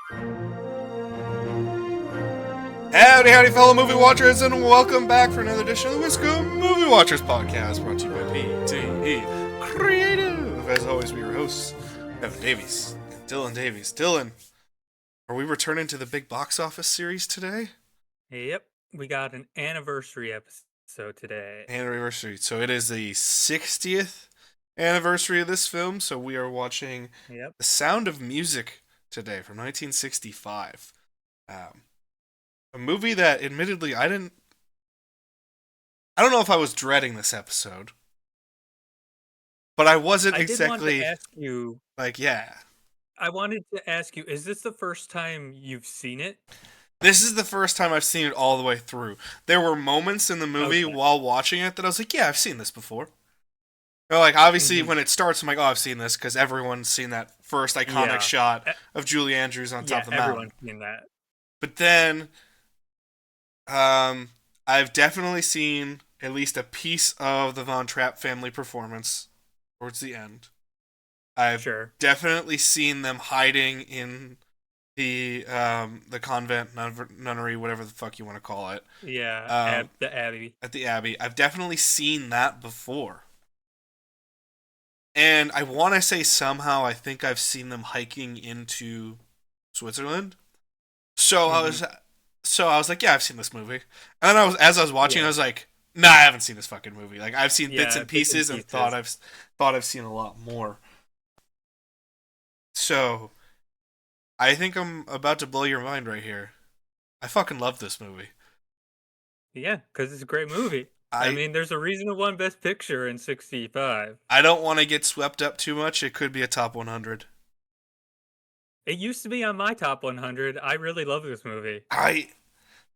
Howdy, howdy, fellow movie watchers, and welcome back for another edition of the Wisco Movie Watchers podcast, brought to you by PTE Creative. As always, we are your hosts, Evan Davies, Dylan Davies. Dylan, are we returning to the big box office series today? Yep, we got an anniversary episode today. Anniversary. So it is the 60th anniversary of this film, so we are watching Yep. The Sound of Music today from 1965. A movie that, admittedly, I don't know if I was dreading this episode, but I wasn't exactly, I did want to ask you, yeah. I wanted to ask you, is this the first time you've seen it? This is the first time I've seen it all the way through. There were moments in the movie Okay. while watching it that I was like, yeah, I've seen this before. Or like, obviously, when it starts, I'm like, oh, I've seen this, because everyone's seen that first iconic shot of Julie Andrews on top of the mountain. Everyone's seen that. But then, I've definitely seen at least a piece of the Von Trapp family performance towards the end. I've definitely seen them hiding in the convent, nunnery, whatever the fuck you want to call it. Yeah, at the Abbey. At the Abbey. I've definitely seen that before. And I want to say somehow I think I've seen them hiking into Switzerland. So I was like, yeah, I've seen this movie. And then as I was watching, I was like, nah, I haven't seen this fucking movie. Like, I've seen bits and pieces and thought I've seen a lot more. So I think I'm about to blow your mind right here. I fucking love this movie. Yeah, because it's a great movie. I mean, there's a reason it won Best Picture in 65. I don't want to get swept up too much. It could be a top 100. It used to be on my top 100. I really love this movie.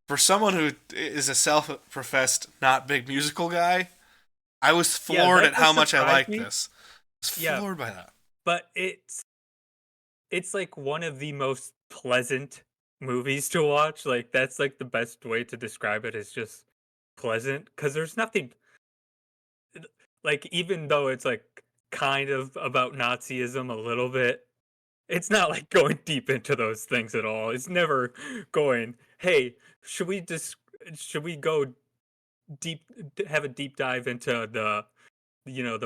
For someone who is a self-professed not big musical guy, I was floored at how much I liked this. I was floored by that. But it's like one of the most pleasant movies to watch. Like, that's like the best way to describe it, is just pleasant, because there's nothing, like, even though it's like kind of about Nazism a little bit, it's not like going deep into those things at all. It's never going, hey, should we go deep, have a deep dive into the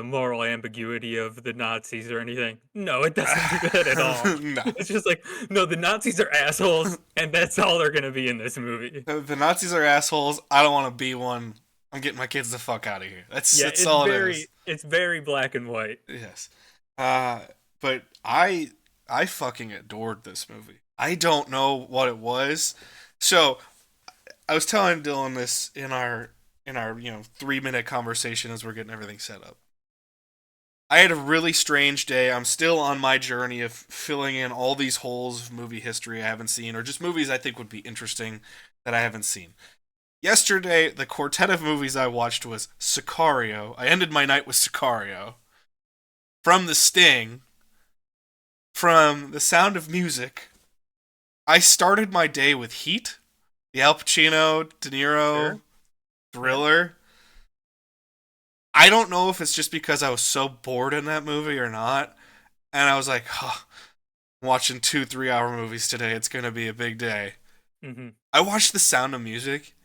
moral ambiguity of the Nazis or anything. No, it doesn't do that at all. No. It's just like, no, the Nazis are assholes, and that's all they're gonna be in this movie. The Nazis are assholes. I don't want to be one. I'm getting my kids the fuck out of here. That's all it is. It's very black and white. Yes. But I fucking adored this movie. I don't know what it was. So I was telling Dylan this in our 3-minute conversation as we're getting everything set up. I had a really strange day. I'm still on my journey of filling in all these holes of movie history I haven't seen, or just movies I think would be interesting that I haven't seen. Yesterday, the quartet of movies I watched was Sicario. I ended my night with Sicario. From The Sting. From The Sound of Music. I started my day with Heat. The Al Pacino, De Niro thriller. I don't know if it's just because I was so bored in that movie or not. And I was like, I'm watching 2 3-hour movies today. It's going to be a big day. Mm-hmm. I watched The Sound of Music.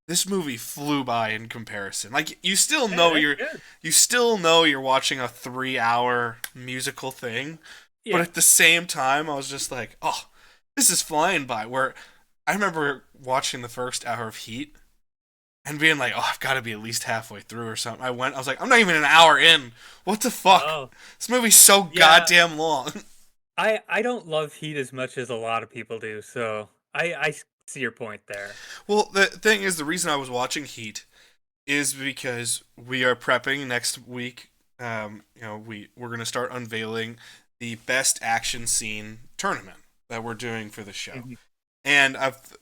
This movie flew by in comparison. Like, you still know you're watching a 3-hour musical thing. Yeah. But at the same time, I was just like, oh, this is flying by. Where I remember watching the first hour of Heat and being like, oh, I've got to be at least halfway through or something. I was like, I'm not even an hour in. What the fuck? Oh. This movie's so goddamn long. I don't love Heat as much as a lot of people do, so I see your point there. Well, the thing is, the reason I was watching Heat is because we are prepping next week. We're going to start unveiling the best action scene tournament that we're doing for the show. Mm-hmm. And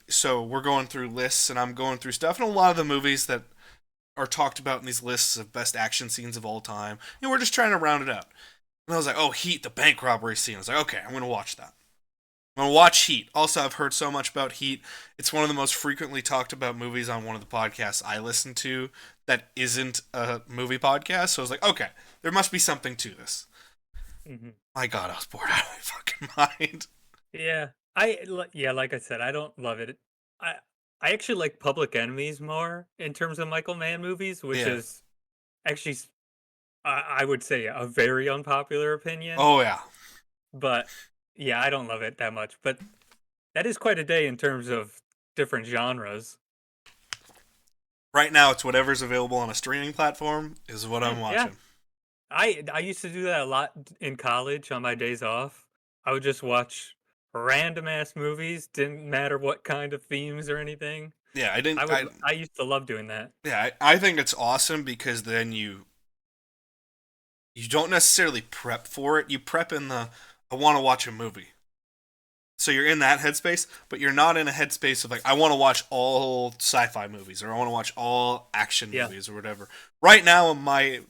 so we're going through lists, and I'm going through stuff, and a lot of the movies that are talked about in these lists of best action scenes of all time, and we're just trying to round it out. And I was like, oh, Heat, the bank robbery scene. I was like, okay, I'm going to watch that. I'm going to watch Heat. Also, I've heard so much about Heat. It's one of the most frequently talked about movies on one of the podcasts I listen to that isn't a movie podcast. So I was like, okay, there must be something to this. Mm-hmm. My God, I was bored out of my fucking mind. Yeah. Yeah, like I said, I don't love it. I I actually like Public Enemies more in terms of Michael Mann movies, which Yeah. is actually I would say a very unpopular opinion, Oh yeah. but yeah, I don't love it that much. But that is quite a day in terms of different genres. Right now, it's whatever's available on a streaming platform is what I'm Yeah, watching. I used to do that a lot in college on my days off. I would just watch random ass movies, didn't matter what kind of themes or anything. Yeah, I didn't. I used to love doing that. Yeah, I think it's awesome because then you don't necessarily prep for it. You prep in the I want to watch a movie. So you're in that headspace, but you're not in a headspace of like I want to watch all sci-fi movies or I want to watch all action Yeah. movies or whatever. Right now, my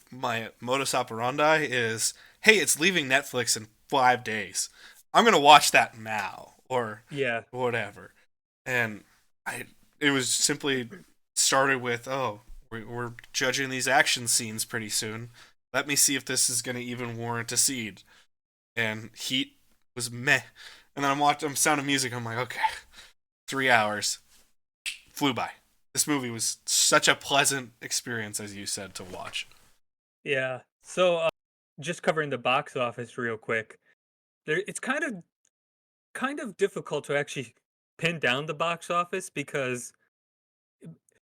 modus operandi is, hey, it's leaving Netflix in 5 days. I'm gonna watch that now or Yeah. whatever. And I it was simply started with, oh, we're judging these action scenes pretty soon. Let me see if this is gonna even warrant a seed. And Heat was meh. And then I'm Sound of Music. I'm like, okay, 3 hours flew by. This movie was such a pleasant experience, as you said, to watch. Yeah. So, just covering the box office real quick. It's kind of difficult to actually pin down the box office because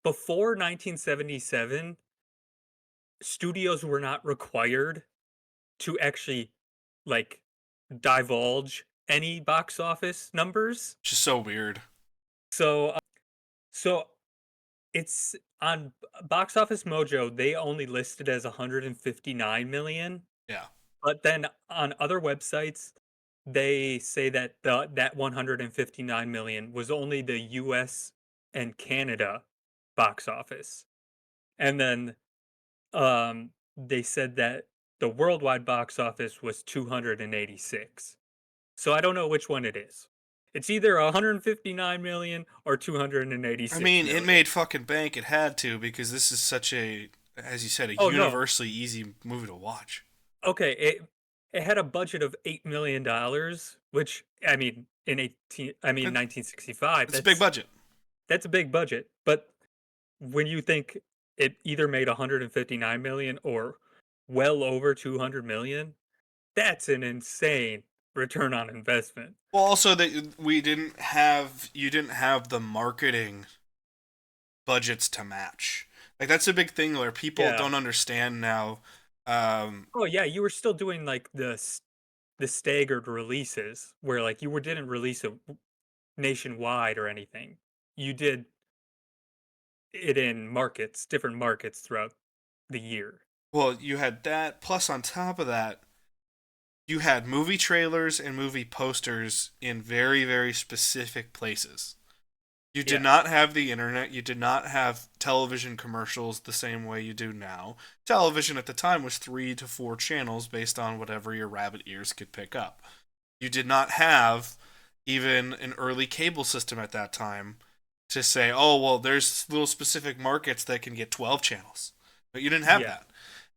before 1977, studios were not required to actually like divulge any box office numbers. Just so weird. So, so it's on Box Office Mojo, they only listed as 159 million. Yeah, But then on other websites, they say that that 159 million was only the US and Canada box office. And then they said that the worldwide box office was 286. So I don't know which one it is. It's either 159 million or I 286 mean, it million. made fucking bank. It had to because this is such a, as you said, a Oh no. universally easy movie to watch. Okay, it had a budget of $8 million, which I mean It, 1965, it's a big budget. that's a big budget. But when you think it either made 159 million or well over 200 million, that's an insane return on investment. Well, also that you didn't have the marketing budgets to match. Like that's a big thing where people Yeah. don't understand now. Oh yeah, you were still doing like the staggered releases where like didn't release it nationwide or anything. You did it in different markets throughout the year. Well, you had that. Plus, on top of that, you had movie trailers and movie posters in very, very specific places. You did Yeah. not have the internet. You did not have television commercials the same way you do now. Television at the time was 3 to 4 channels based on whatever your rabbit ears could pick up. You did not have even an early cable system at that time to say, oh, well, there's little specific markets that can get 12 channels. But you didn't have Yeah. that.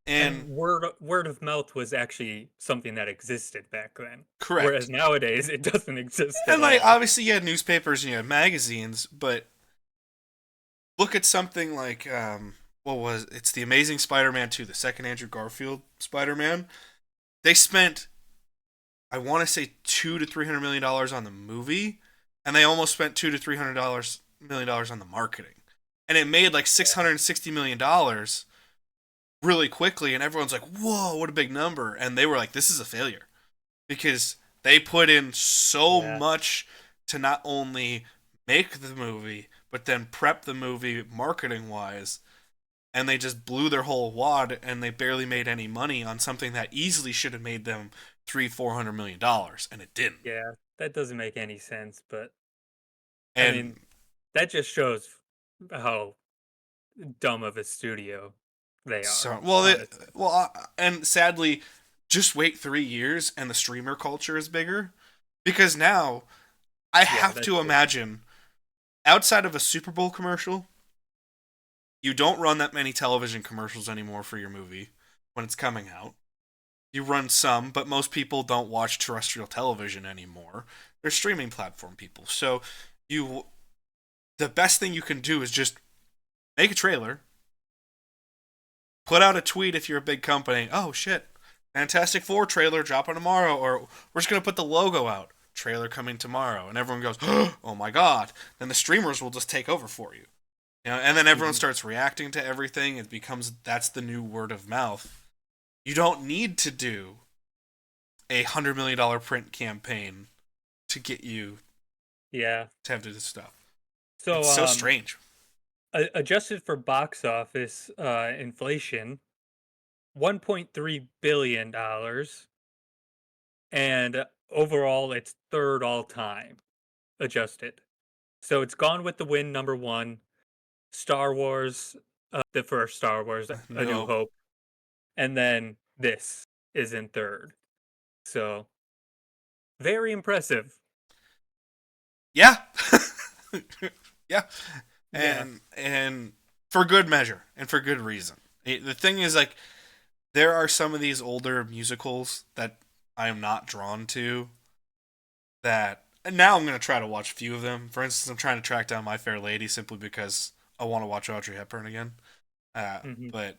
And And word of mouth was actually something that existed back then. Whereas correct. nowadays it doesn't exist at And like all. obviously you had newspapers and you had magazines, but look at something like what was it's the Amazing Spider-Man 2, the second Andrew Garfield Spider-Man. They spent I want to say 2 to 300 million dollars on the movie, and they almost spent 2 to 300 million dollars on the marketing, and it made like $660 million really quickly, and everyone's like, "Whoa, what a big number!" And they were like, "This is a failure," because they put in so Yeah. much to not only make the movie but then prep the movie marketing wise, and they just blew their whole wad and they barely made any money on something that easily should have made them 300-400 million dollars, and it didn't. Yeah. That doesn't make any sense, but I mean, And that just shows how dumb of a studio they are, so well it, honestly. well and sadly, just wait 3 years and the streamer culture is bigger, because now I Yeah, have that's to true. imagine outside of a Super Bowl commercial, you don't run that many television commercials anymore for your movie when it's coming out. You run some, but most people don't watch terrestrial television anymore. They're streaming platform people. So you, the best thing you can do is just make a trailer, put out a tweet if you're a big company. Oh shit, Fantastic Four trailer dropping tomorrow, or we're just gonna put the logo out. Trailer coming tomorrow, and everyone goes, "Oh my god!" Then the streamers will just take over for you, and then everyone starts reacting to everything. It becomes that's the new word of mouth. You don't need to do $100 million print campaign to get you Yeah. to have to do this stuff. So It's so strange. adjusted for box office inflation, $1.3 billion, and overall it's third all time adjusted. So it's Gone with the Wind number one, Star Wars, the first Star Wars, A New No, Hope, and then this is in third. So very impressive. yeah, yeah, Yeah. and for good measure and for good reason. The thing is, like, there are some of these older musicals that I am not drawn to. That and now I'm gonna try to watch a few of them. For instance, I'm trying to track down My Fair Lady simply because I want to watch Audrey Hepburn again. Hmm. But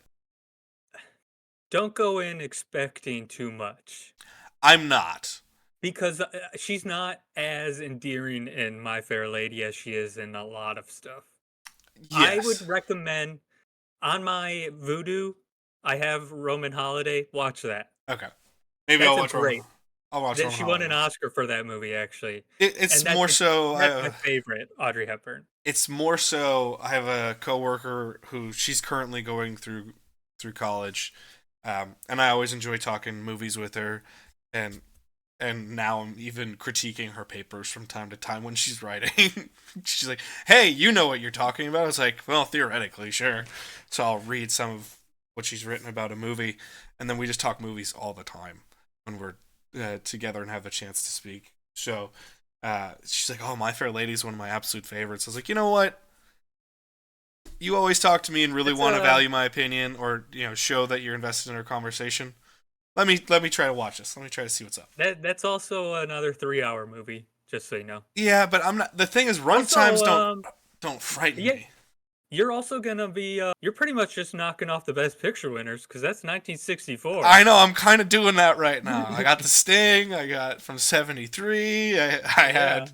Don't go in expecting too much I'm not. because she's not as endearing in My Fair Lady as she is in a lot of stuff. I would Yes. recommend on my Voodoo, I have Roman Holiday. Watch that. Okay. Maybe That's I'll a watch Roman. great. I'll watch That Roman she won Holiday. an Oscar for that movie actually, It's and more so. that's my favorite Audrey Hepburn. It's more so. I have a coworker who she's currently going through college, and I always enjoy talking movies with her, and now I'm even critiquing her papers from time to time when she's writing. She's like, "Hey, you know what you're talking about?" I was like, "Well, theoretically, sure." So I'll read some of what she's written about a movie, and then we just talk movies all the time when we're together and have a chance to speak. So she's like, "Oh, My Fair Lady is one of my absolute favorites." I was like, "You know what? You always talk to me and really It's want to a value my opinion, or show that you're invested in our conversation. Let me try to watch this. Let me try to see what's up." that's also another 3-hour movie, just so you know. Yeah, but I'm not. The thing is, run times Also, don't frighten yeah, me. you're also gonna be you're pretty much just knocking off the Best Picture winners because that's 1964. I know. I'm kind of doing that right now. I got The Sting. I got from '73. I Yeah. had.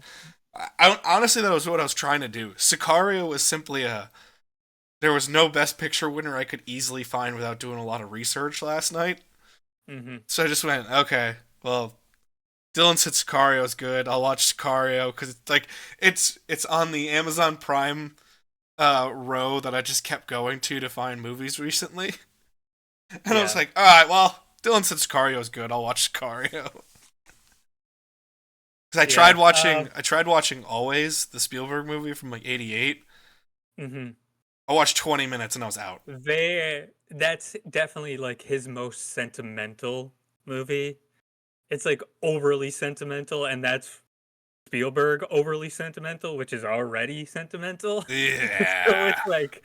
Honestly, that was what I was trying to do. Sicario was simply a. There was no Best Picture winner I could easily find without doing a lot of research last night. Hmm. So I just went, okay, well, Dylan said Sicario is good. I'll watch Sicario because it's on the Amazon Prime row that I just kept going to find movies recently. And I was Yeah. like, all right, well, Dylan said Sicario is good. I'll watch Sicario. Because Yeah. I tried watching Always, the Spielberg movie from like '88. Hmm. I watched 20 minutes and I was out. That's definitely like his most sentimental movie. It's like overly sentimental, and that's Spielberg overly sentimental, which is already sentimental. So Yeah. it's like,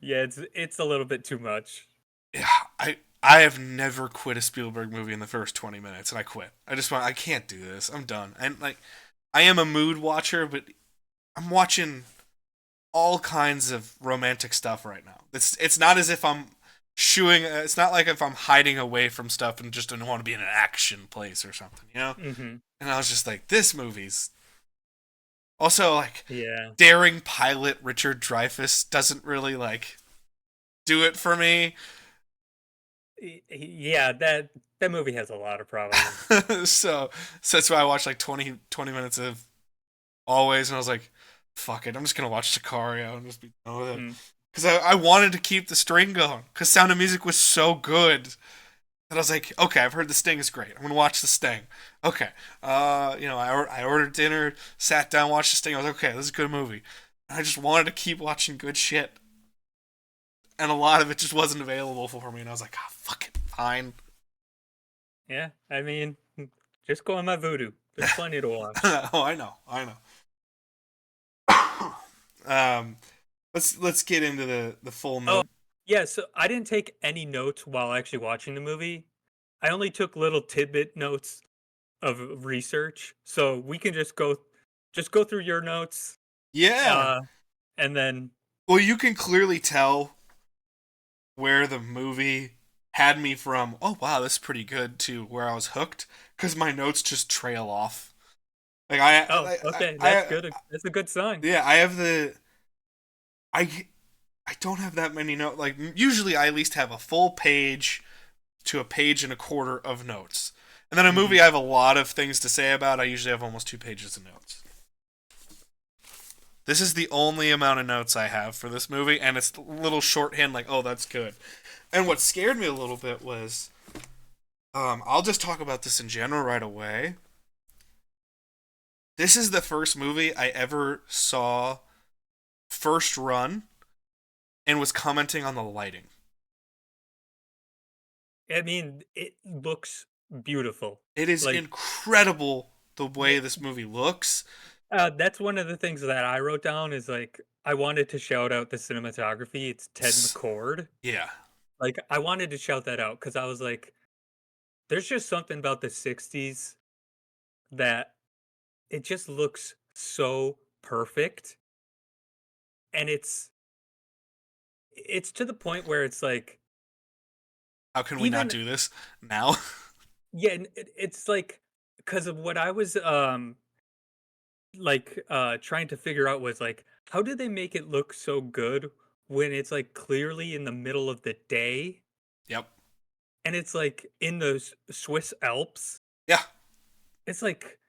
yeah, it's a little bit too much. Yeah, I have never quit a Spielberg movie in the first 20 minutes, and I quit. I can't do this. I'm done. And like, I am a mood watcher, but I'm watching all kinds of romantic stuff right now. It's not as if I'm shooing. It's not like if I'm hiding away from stuff and just don't want to be in an action place or something, you know. Hmm. And I was just like, this movie's also like Yeah. daring pilot Richard Dreyfuss doesn't really like do it for me. Yeah, that movie has a lot of problems. so that's why I watched like 20 minutes of Always, and I was like, fuck it, I'm just gonna watch Sicario and just be done with it. Mm. Because I wanted to keep the string going, because Sound of Music was so good that I was like, okay, I've heard The Sting is great. I'm gonna watch The Sting. Okay, I ordered dinner, sat down, watched The Sting. I was like, okay, this is a good movie. And I just wanted to keep watching good shit, and a lot of it just wasn't available for me. And I was like, ah, fuck it, fine. Yeah, I mean, just go on my Voodoo. There's plenty to watch. Oh, I know. um, let's get into the full Oh, note. yeah, so I didn't take any notes while actually watching the movie. I only took little tidbit notes of research, so we can just go through your notes, Yeah. uh, and then Well, you can clearly tell where the movie had me from, oh wow, this is pretty good, to where I was hooked, because my notes just trail off. Like oh, okay, that's I good. That's a good sign. yeah, I have the I I don't have that many notes. Like usually, I at least have a full page to a page and a quarter of notes. And then a Mhm. movie I have a lot of things to say about, I usually have almost 2 pages of notes. This is the only amount of notes I have for this movie, and it's a little shorthand, like, oh, that's good. And what scared me a little bit was, I'll just talk about this in general right away. This is the first movie I ever saw first run and was commenting on the lighting. I mean, it looks beautiful. It is Like, incredible the way th this movie looks. that's one of the things that I wrote down is, like, I wanted to shout out the cinematography, it's Ted McCord. Yeah. Like, I wanted to shout that out because I was like, there's just something about the '60s that it just looks so perfect, and it's to the point where it's like, How can we not even do this now? yeah, and it's like because of what I was, trying to figure out was, like, how did they make it look so good when it's, like, clearly in the middle of the day, Yep. and it's, like, in the Swiss Alps? Yeah. It's like,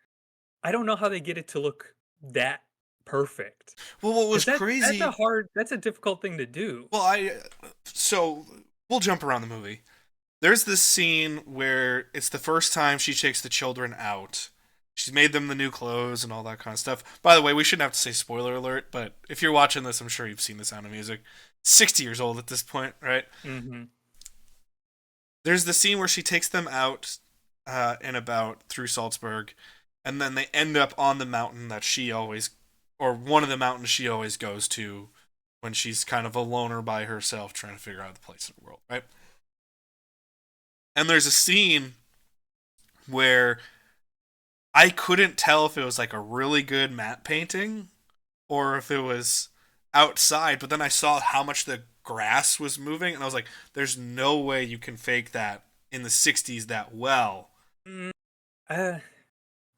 I don't know how they get it to look that perfect. Well, what was 'Cause crazy. that's a difficult thing to do. Well, so we'll jump around the movie. There's this scene where it's the first time she takes the children out. She's made them the new clothes and all that kind of stuff. By the way, we shouldn't have to say spoiler alert, but if you're watching this, I'm sure you've seen The Sound of Music. 60 years old at this point, right? Mhm. There's the scene where she takes them out and about through Salzburg, and then they end up on the mountain that she always, or one of the mountains she always goes to when she's kind of a loner by herself trying to figure out the place in the world, right? And there's a scene where I couldn't tell if it was like a really good matte painting or if it was outside, but then I saw how much the grass was moving and I was like, there's no way you can fake that in the 60s that well. Mm, uh,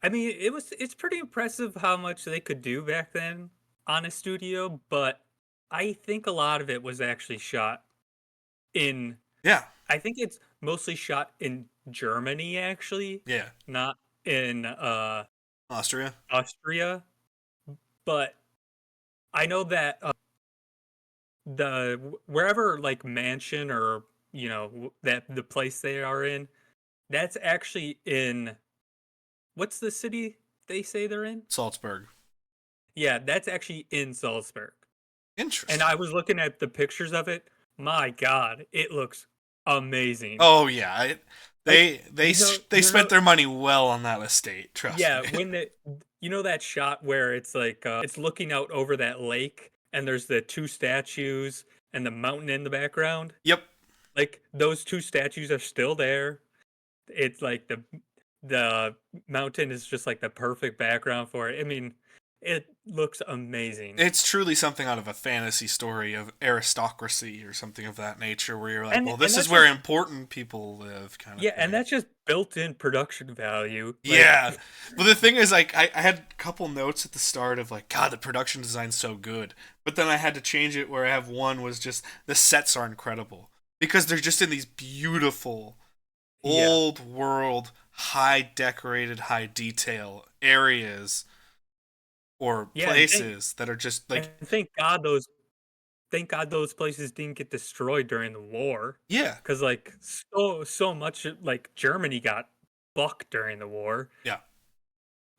I mean, it's pretty impressive how much they could do back then on a studio, but I think a lot of it was actually shot in Yeah. I think it's mostly shot in Germany, actually, Yeah. not in, Austria. Austria, but I know that, wherever, like, mansion or, that the place they are in, that's actually in what's the city they say they're in? Salzburg. Yeah, that's actually in Salzburg, and Interesting. I was looking at the pictures of it. My god, it looks amazing. Oh yeah, Like, they spent their money well on that estate, trust yeah, me. when that shot where it's like, it's looking out over that lake, and there's the 2 statues and the mountain in the background? Yep. Like, those 2 statues are still there. It's like the mountain is just, like, the perfect background for it. I mean, it looks amazing. It's truly something out of a fantasy story of aristocracy or something of that nature where you're like, And well, and this is that's where just important people live kind of yeah, and thing. that's just built-in production value, like Yeah. But the thing is, like, I had a couple notes at the start of, like, God, the production design's so good. But then I had to change it where I have one was just the sets are incredible. Because they're just in these beautiful, yeah. old world, high decorated, high detail areas or Yeah, places that are just like, and thank God those places didn't get destroyed during the war, yeah, because like, so much like, Germany got bucked during the war. yeah,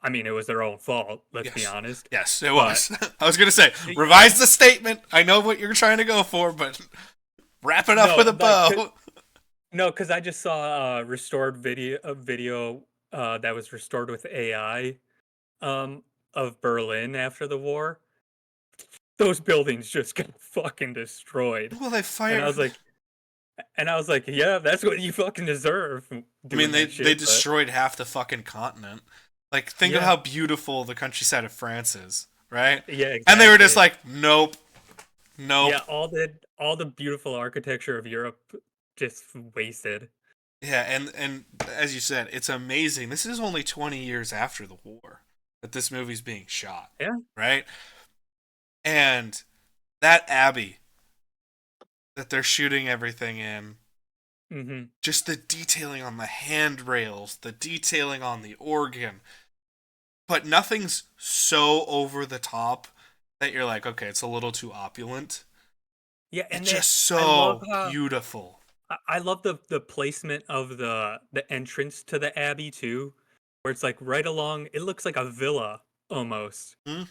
I mean, it was their own fault, let's be yes, honest, yes, it but was. I was gonna say, y revise the statement. I know what you're trying to go for, but wrap it up no, with a like, bow. no, because I just saw a restored video, that was restored with AI, um, of Berlin after the war. Those buildings just got fucking destroyed, Well, they and I fire. was like And I was like, yeah, that's what you fucking deserve I mean, doing they that they shit. But destroyed half the fucking continent. Like, think of yeah, how beautiful the countryside of France is, right? yeah, And they were just exactly. like, nope, nope. Yeah, all the beautiful architecture of Europe just wasted. Yeah, and as you said, it's amazing. This is only 20 years after the war that this movie's being shot, Yeah. right? And that abbey that they're shooting everything in, Hmm. just the detailing on the handrails, the detailing on the organ, but nothing's so over the top that you're like, okay, it's a little too opulent. Yeah, It's and they just I love so how beautiful. I love the placement of the entrance to the abbey too, where it's like right along. It looks like a villa almost Hmm?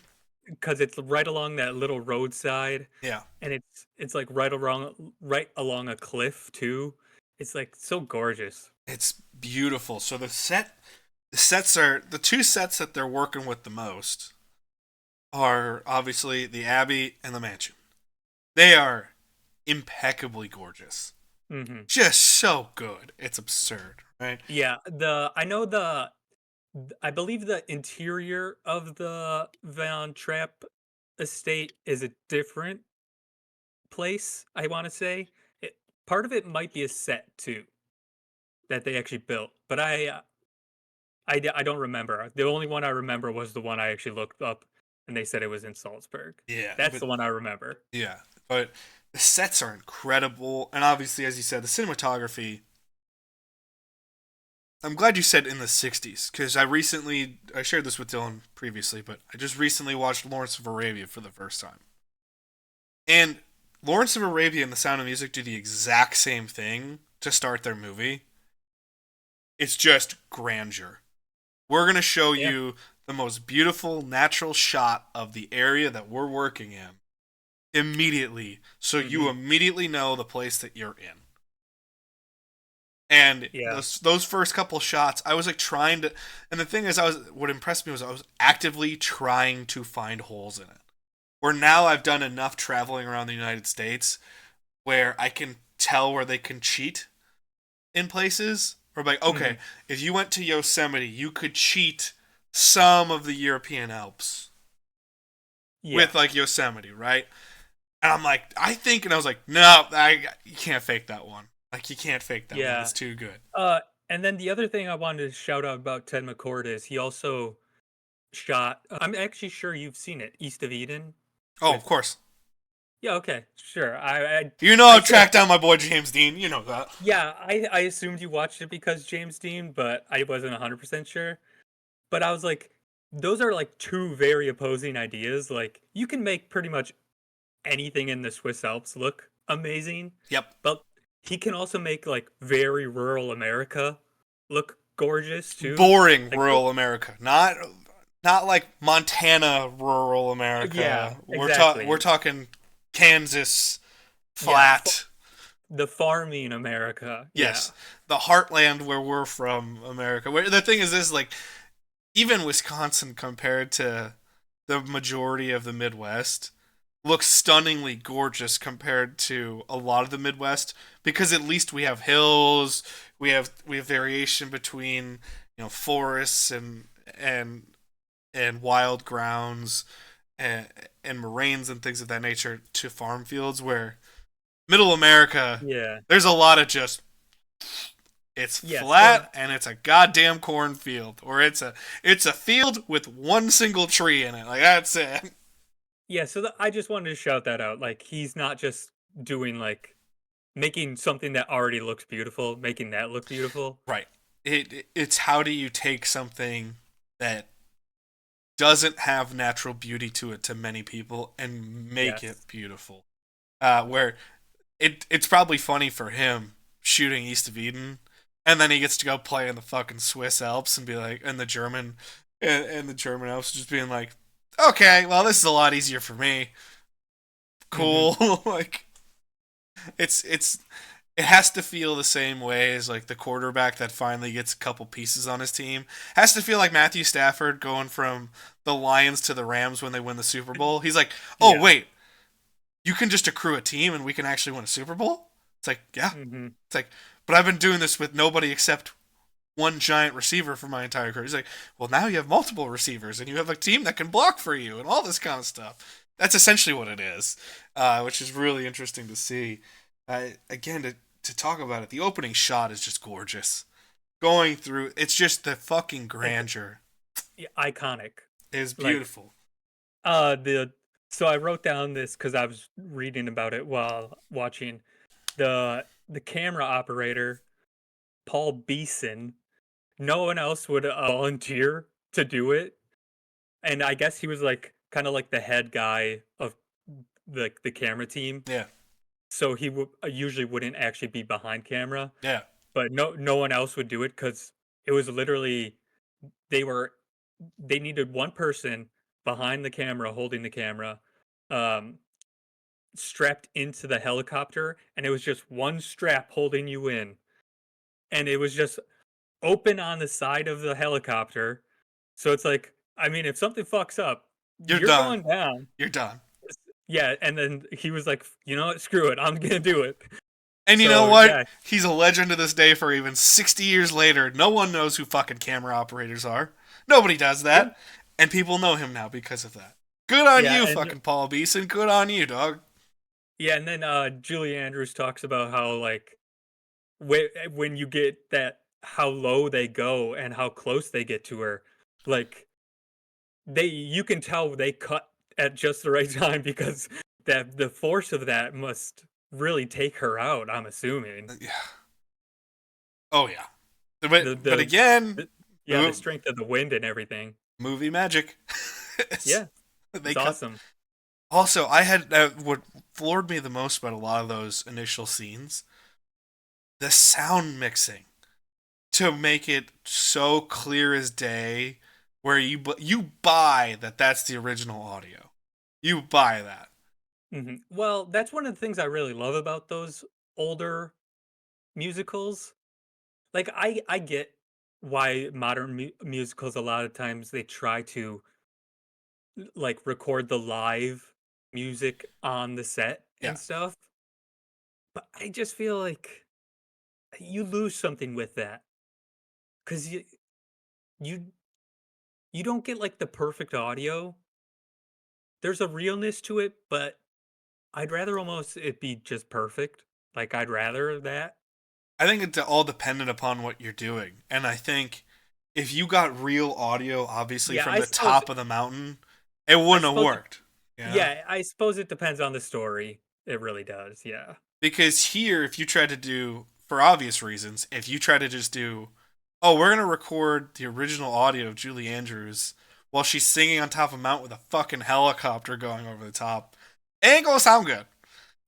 because it's right along that little roadside, Yeah, and it's like right along a cliff too. It's like so gorgeous. it's beautiful. So the sets are the two sets that they're working with the most are obviously the Abbey and the Mansion. They are impeccably gorgeous. Hmm. Just so good. It's absurd, right? Yeah, I believe the interior of the Van Trapp estate is a different place, I want to say. Part of it might be a set too that they actually built, but I don't remember. The only one I remember was the one I actually looked up, and they said it was in Salzburg. Yeah, That's but the one I remember. yeah, but the sets are incredible, and obviously, as you said, the cinematography. I'm glad you said in the '60s because I shared this with Dylan previously, but I just recently watched Lawrence of Arabia for the first time, and Lawrence of Arabia and The Sound of Music do the exact same thing to start their movie. It's just grandeur. We're gonna show Yeah. you the most beautiful natural shot of the area that we're working in immediately, so you Hmm. immediately know the place that you're in. And Yeah. those first couple shots, I was like trying to, and the thing is, what impressed me was I was actively trying to find holes in it. Where now I've done enough traveling around the United States where I can tell where they can cheat in places. Or like, okay, Hmm. if you went to Yosemite, you could cheat some of the European Alps Yeah. with like Yosemite, right? And I'm like, I think, and I was like, no, you can't fake that one. Like, you can't fake that one. Yeah. It's too good. Uh, and then the other thing I wanted to shout out about Ted McCord is he also shot. I'm actually sure you've seen it, East of Eden. Oh, of With course. yeah, okay, sure. I You know I I've said tracked down my boy James Dean. You know that. yeah. I assumed you watched it because James Dean, but I wasn't 100% sure. But I was like, those are like two very opposing ideas. Like you can make pretty much anything in the Swiss Alps look amazing, Yep. but he can also make like very rural America look gorgeous too. Boring Like rural America. Not like Montana rural yeah, America. We're exactly. talking Kansas Yeah, flat. the farming America. Yeah. Yes. The heartland where we're from, America. Where the thing is this, like, even Wisconsin compared to the majority of the Midwest looks stunningly gorgeous compared to a lot of the Midwest because at least we have hills, we have variation between, forests and and wild grounds and and moraines and things of that nature to farm fields where middle America Yeah. there's a lot of just it's Yeah, so flat and it's a goddamn cornfield or it's a field with one single tree in it. Like that's it. I just wanted to shout that out. Like he's not just doing like making something that already looks beautiful, making that look beautiful. Right. It's how do you take something that doesn't have natural beauty to it to many people and make it Yes. beautiful. Where it's probably funny for him shooting East of Eden, and then he gets to go play in the fucking Swiss Alps and be like, and the German Alps just being like, okay, well this is a lot easier for me. Mhm. Cool, like it's it has to feel the same way as like the quarterback that finally gets a couple pieces on his team. It has to feel like Matthew Stafford going from the Lions to the Rams when they win the Super Bowl. He's like, oh Yeah. wait, you can just accrue a team and we can actually win a Super Bowl. It's like, yeah. Hmm. It's like, but I've been doing this with nobody except one giant receiver for my entire career. He's like, well, now you have multiple receivers and you have a team that can block for you and all this kind of stuff. That's essentially what it is, which is really interesting to see. Again, to talk about it, the opening shot is just gorgeous. Going through, it's just the fucking It's grandeur iconic. is Like beautiful. the so I wrote down this because I was reading about it while watching the camera operator Paul Beeson. No one else would volunteer to do it, and I guess he was like kind of like the head guy of the camera team. Yeah, So he usually wouldn't actually be behind camera, yeah, but no one else would do it because it was literally they were they needed one person behind the camera holding the camera, um, strapped into the helicopter, and it was just one strap holding you in, and it was just open on the side of the helicopter. So it's like, I mean, if something fucks up, you're you're done. going down. You're done. Yeah, and then he was like, you know what, screw it, I'm gonna do it. And you know So what? yeah, He's a legend to this day for even 60 years later. No one knows who fucking camera operators are. Nobody does yeah, that. And people know him now because of that. Good on yeah, you, and fucking Paul Beeson. Good on you, dog. yeah, and then Julie Andrews talks about how like when you get that how low they go and how close they get to her, like they you can tell they cut at just the right time because that the force of that must really take her out, I'm assuming. Yeah. Oh, yeah. But, The but the, again, yeah, the strength of the wind and everything. movie magic. Yeah, They it's cut. awesome. Also, I had what floored me the most about a lot of those initial scenes, the sound mixing to make it so clear as day, where you buy that that's the original audio. You buy that. Well, that's one of the things I really love about those older musicals. Like I get why modern musicals a lot of times they try to like record the live music on the set Yeah, and stuff, but I just feel like you lose something with that because you you don't get like the perfect audio. There's a realness to it, but I'd rather almost it be just perfect. Like I'd rather that. I think it's all dependent upon what you're doing, and I think if you got real audio, obviously Yeah, from the top of the mountain, it I wouldn't have suppose, worked. You know, yeah, I suppose it depends on the story. It really does. Yeah. because here, if you try to do, for obvious reasons, if you try to just do, oh, we're gonna record the original audio of Julie Andrews while she's singing on top of a mountain with a fucking helicopter going over the top, it ain't gonna sound good.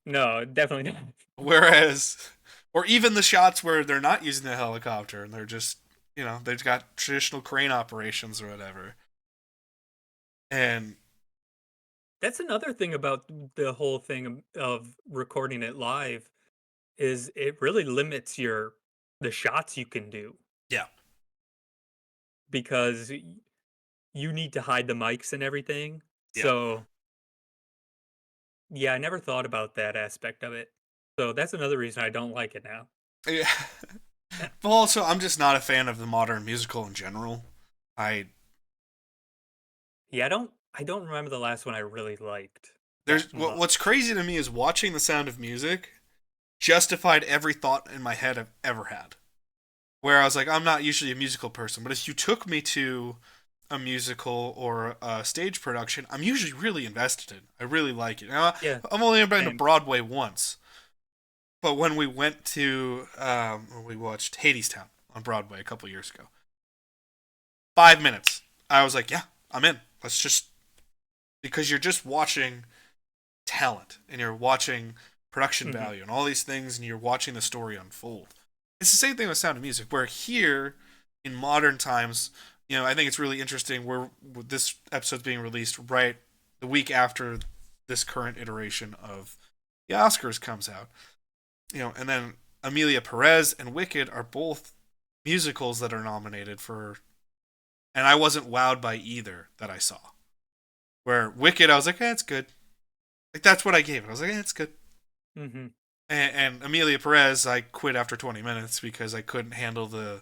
No, definitely not. Whereas, or even the shots where they're not using the helicopter and they're just, they've got traditional crane operations or whatever. And That's another thing about the whole thing of recording it live is it really limits the shots you can do yeah, because you need to hide the mics and everything. yeah, So, yeah, I never thought about that aspect of it. So that's another reason I don't like it now. yeah. But also, I'm just not a fan of the modern musical in general. I Yeah, I don't remember the last one I really liked there's that much. what's crazy to me is watching The Sound of Music justified every thought in my head I've ever had. Where I was like, I'm not usually a musical person, but if you took me to a musical or a stage production, I'm usually really invested in. I really like it. Now, Yeah, I've only ever been to same. Broadway once, but when we watched Hadestown on Broadway a couple years ago, 5 minutes, I was like, yeah, I'm in. Let's just because you're just watching talent and you're watching production Mhm. value and all these things, and you're watching the story unfold. It's the same thing with Sound of Music, where here in modern times, I think it's really interesting where this episode's being released right the week after this current iteration of the Oscars comes out. And then Amelia Perez and Wicked are both musicals that are nominated for, and I wasn't wowed by either that I saw. Where Wicked, I was like, it's good. Like that's what I gave it. I was like, it's good. Mhm. And Amelia Perez, I quit after 20 minutes because I couldn't handle the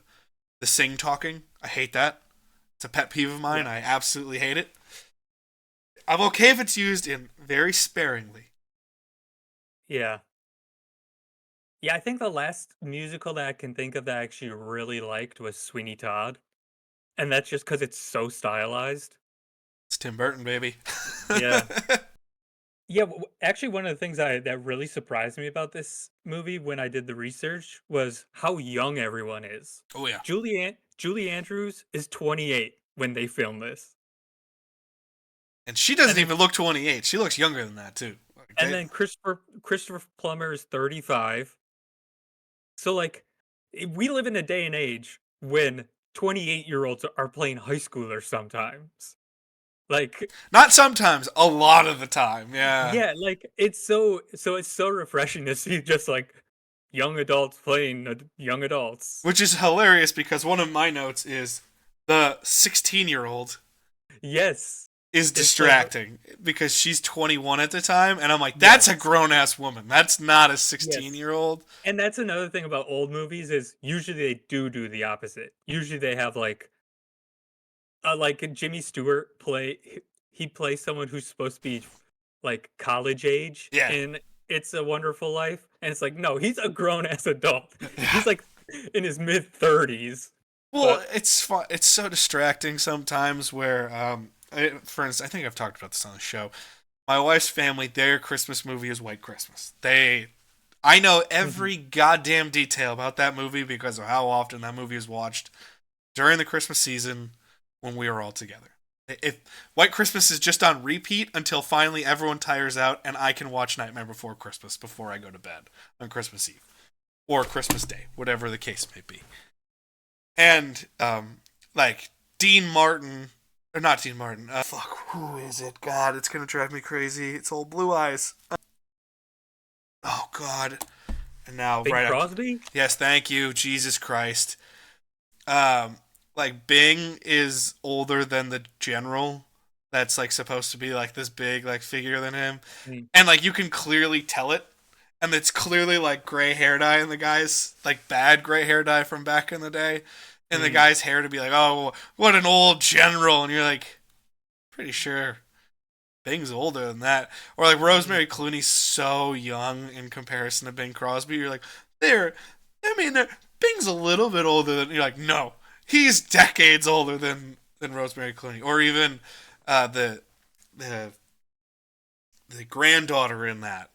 sing talking. I hate that. It's a pet peeve of Yeah. mine. I absolutely hate it. I'm okay if it's used in very sparingly. Yeah. Yeah, I think the last musical that I can think of that I actually really liked was Sweeney Todd. And that's just because it's so stylized. It's Tim Burton, baby. Yeah. Yeah, actually, one of the things that really surprised me about this movie when I did the research was how young everyone is. Oh yeah, Julie Andrews is 28 when they filmed this, and she and doesn't then even look 28. She looks younger than that too. Like, Christopher Plummer is 35. So like, we live in a day and age when 28-year-olds are playing high schoolers sometimes. Like, not sometimes, a lot of the time. Yeah, yeah, like it's so refreshing to see just like young adults playing young adults. which is hilarious because one of my notes is the 16-year-old Yes, is it's like distracting because she's 21 at the time, and I'm like, that's a yes, grown ass woman. That's not a yes. 16-year-old. And that's another thing about old movies is usually they do the opposite. Usually they have like Jimmy Stewart he plays someone who's supposed to be like college age Yeah, in It's a Wonderful Life, and it's like no, he's a grown ass adult. yeah. He's like in his mid 30s. Well, But it's fun. It's so distracting sometimes. Where, for instance, I think I've talked about this on the show. My wife's family, their Christmas movie is White Christmas. I know Mhm. every goddamn detail about that movie because of how often that movie is watched during the Christmas season when we are all together. If White Christmas is just on repeat until finally everyone tires out and I can watch Nightmare Before Christmas before I go to bed on Christmas Eve or Christmas Day, whatever the case may be. And like Dean Martin, or not Dean Martin. Fuck, who is it? God, it's gonna drive me crazy. It's old Blue Eyes. Oh God. And now, Bing right up. Crosby? Yes, thank you, Jesus Christ. Um, like Bing is older than the general. That's like supposed to be like this big like figure than him, Mm, and like you can clearly tell it, and it's clearly like gray hair dye in the guy's like bad gray hair dye from back in the day, and the mm, guy's hair to be like, oh, what an old general, and you're like, pretty sure Bing's older than that, or like mm. Rosemary Clooney's so young in comparison to Bing Crosby, you're like, they're, I mean, Bing's a little bit older than, you're like, no, he's decades older than Rosemary Clooney, or even the the the granddaughter in that.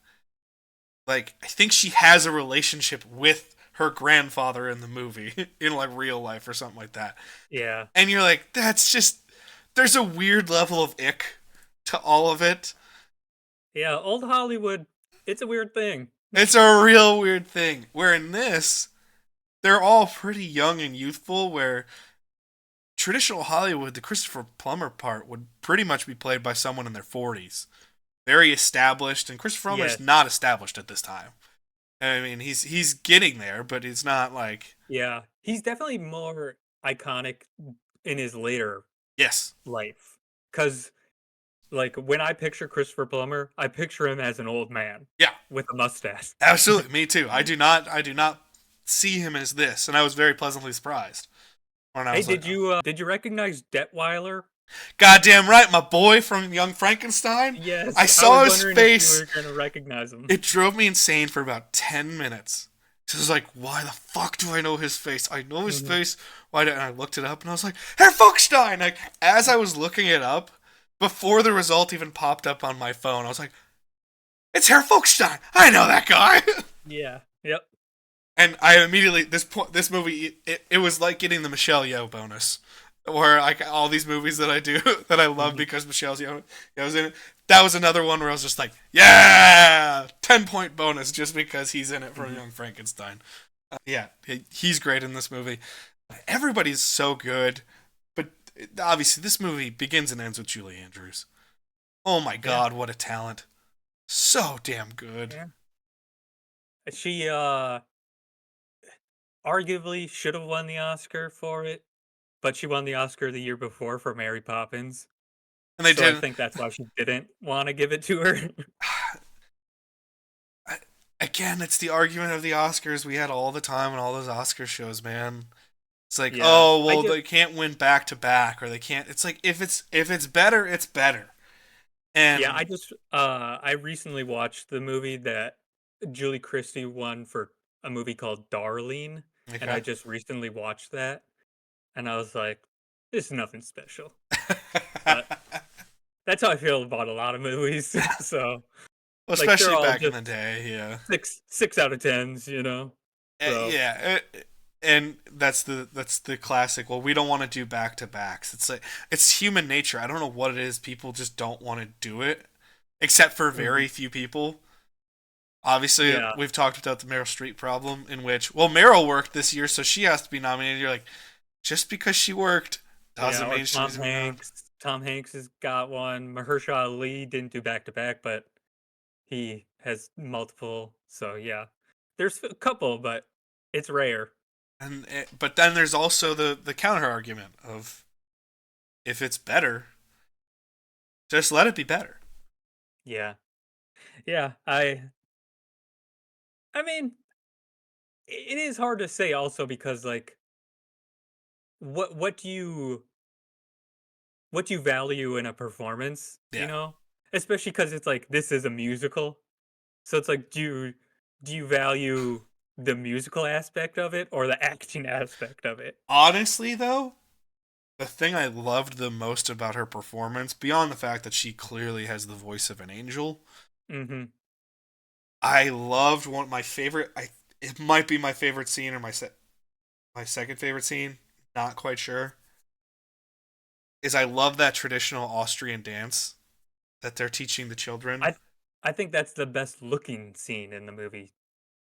Like, I think she has a relationship with her grandfather in the movie in like real life or something like that. Yeah. And you're like, that's just there's a weird level of ick to all of it. Yeah, old Hollywood, it's a weird thing. It's a real weird thing. Where in this, they're all pretty young and youthful, where traditional Hollywood, the Christopher Plummer part would pretty much be played by someone in their 40s. Very established, and Christopher Plummer's Yes. not established at this time. I mean, he's getting there, but he's not like Yeah. He's definitely more iconic in his later yes, life. Cause like when I picture Christopher Plummer, I picture him as an old man yeah, with a mustache. absolutely, me too. I do not see him as this, and I was very pleasantly surprised when I Hey, was like, oh. did you recognize Detweiler? Goddamn right, my boy from Young Frankenstein. I Yes, I saw was his wondering if you face. were gonna recognize him. It drove me insane for about 10 minutes. So I was like, why the fuck do I know his face? I know his Mhm. face. Why did and I looked it up and I was like, Herr Fuchstein! Like, as I was looking it up, before the result even popped up on my phone, I was like, it's Herr Fuchstein! I know that guy! Yeah. Yep. And I immediately, this movie, it was like getting the Michelle Yeoh bonus. Where like all these movies that I do that I love Mhm. because Yeoh's in it. That was another one where I was just like, yeah, 10-point bonus just because he's in it from Mhm. Young Frankenstein. Yeah, he's great in this movie. Everybody's so good, but obviously this movie begins and ends with Julie Andrews. Oh my Yeah. God, what a talent! So damn good. Yeah. She arguably should have won the Oscar for it, but she won the Oscar the year before for Mary Poppins. And they So I did. think that's why she didn't want to give it to her. again, it's the argument of the Oscars we had all the time in all those Oscar shows, man. It's like, Yeah, oh I well, just they can't win back to back, or they can't. It's like if it's better, it's better. yeah, And I recently watched the movie that Julie Christie won for a movie called Darlene, and I okay, just recently watched that, and I was like, this is nothing special. But that's how I feel about a lot of movies. So like they're especially all back in just the day, yeah. six out of tens, you know. So Yeah, and that's the classic. Well, we don't want to do back to backs. It's like it's human nature. I don't know what it is. People just don't want to do it, except for mhm. very few people. Obviously, Yeah, we've talked about the Meryl Streep problem, in which well, Meryl worked this year, so she has to be nominated. You're like, just because she worked yeah, doesn't or mean she Tom needs to be nominated. Hanks. Tom Hanks has got one. Mahershala Ali didn't do back to back, but he has multiple. So yeah, there's a couple, but it's rare. But then there's also the counter argument of if it's better, just let it be better. Yeah, yeah. I mean, it is hard to say also because like what do you value in a performance, you Yeah. know? Especially because it's like this is a musical. So it's like do you value the musical aspect of it or the acting aspect of it? Honestly, though, the thing I loved the most about her performance, beyond the fact that she clearly has the voice of an angel, Mhm. I loved one my favorite. It might be my favorite scene or my second favorite scene. Not quite sure. Is I love that traditional Austrian dance that they're teaching the children. I I think that's the best looking scene in the movie.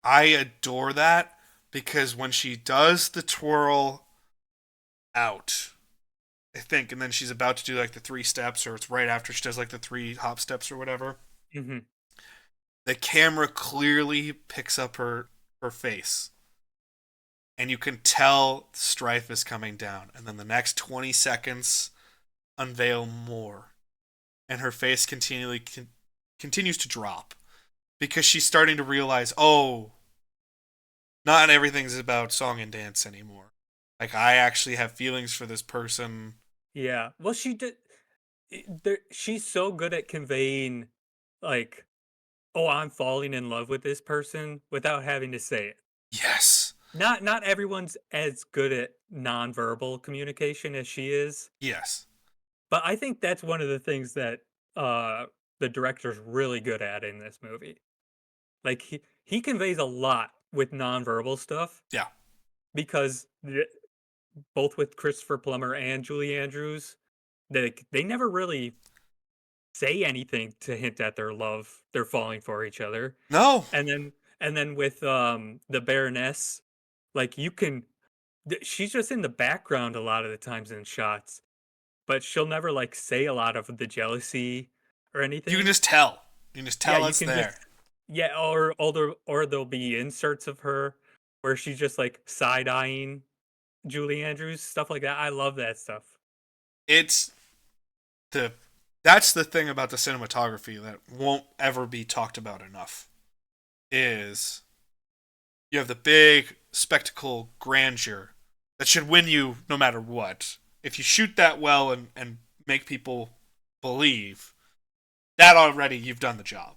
I adore that because when she does the twirl out, I think, and then she's about to do like the three steps, or it's right after she does like the three hop steps or whatever. Mhm. The camera clearly picks up her face, and you can tell strife is coming down. And then the next 20 seconds unveil more, and her face continues to drop because she's starting to realize, oh, not everything's about song and dance anymore. Like I actually have feelings for this person. Yeah. Well, she did she's so good at conveying like, "Oh, I'm falling in love with this person," without having to say it. Yes, Not everyone's as good at nonverbal communication as she is, yes, but I think that's one of the things that, uh, the director's really good at in this movie. Like, he conveys a lot with nonverbal stuff yeah. because both with Christopher Plummer and Julie Andrews, they never really say anything to hint at their love, they're falling for each other. No, And then with, the Baroness, like, you can she's just in the background a lot of the times in shots, but she'll never, like, say a lot of the jealousy or you can anything. just tell. You can just Yeah, tell you it's can just there. yeah, or there'll be inserts of her where she's just, like, side-eyeing Julie Andrews, stuff like that. I love that stuff. It's the that's the thing about the cinematography that won't ever be talked about enough. Is you have the big spectacle grandeur that should win you no matter what. If you shoot that well and make people believe, that already you've done the job.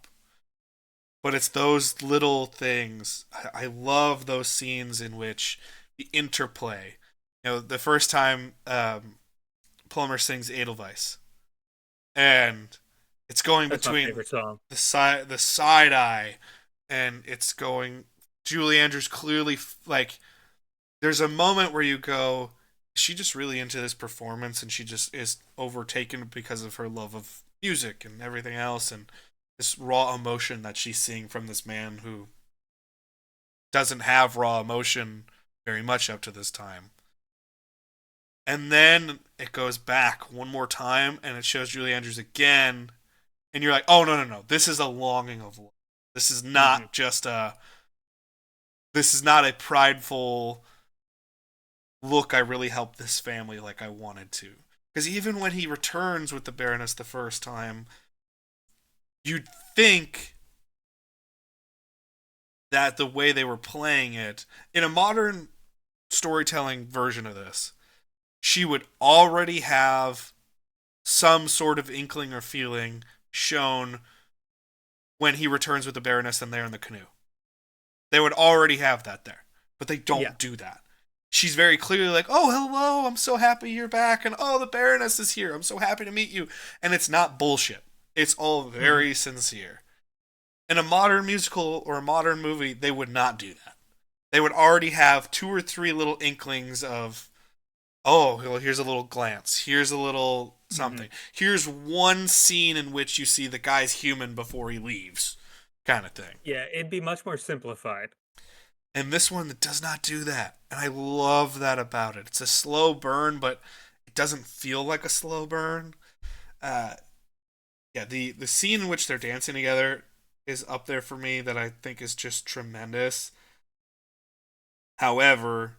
But it's those little things. I love those scenes in which the interplay. You know, the first time Plummer sings Edelweiss, and it's going That's my between favorite song. the side eye, and it's going. Julie Andrews clearly like. There's a moment where you go, is she just really into this performance, and she just is overtaken because of her love of music and everything else, and this raw emotion that she's seeing from this man who doesn't have raw emotion very much up to this time. And then it goes back one more time, and it shows Julie Andrews again, and you're like, oh no no no, this is a longing of love. This is Mhm. not just a. This is not a prideful look. I really helped this family like I wanted to. Because even when he returns with the Baroness the first time, you'd think that the way they were playing it in a modern storytelling version of this, she would already have some sort of inkling or feeling shown when he returns with the Baroness and they're in the canoe. They would already have that there, but they Yeah. don't do that. She's very clearly like, "Oh, hello, I'm so happy you're back," and "Oh, the Baroness is here. I'm so happy to meet you." And it's not bullshit. It's all Mhm. very sincere. In a modern musical or a modern movie, they would not do that. They would already have two or three little inklings of, oh, well, here's a little glance. Here's a little Mhm. something. Here's one scene in which you see the guy's human before he leaves, kind of thing. Yeah, it'd be much more simplified. And this one does not do that. And I love that about it. It's a slow burn, but it doesn't feel like a slow burn. Uh, yeah, the scene in which they're dancing together is up there for me that I think is just tremendous. However,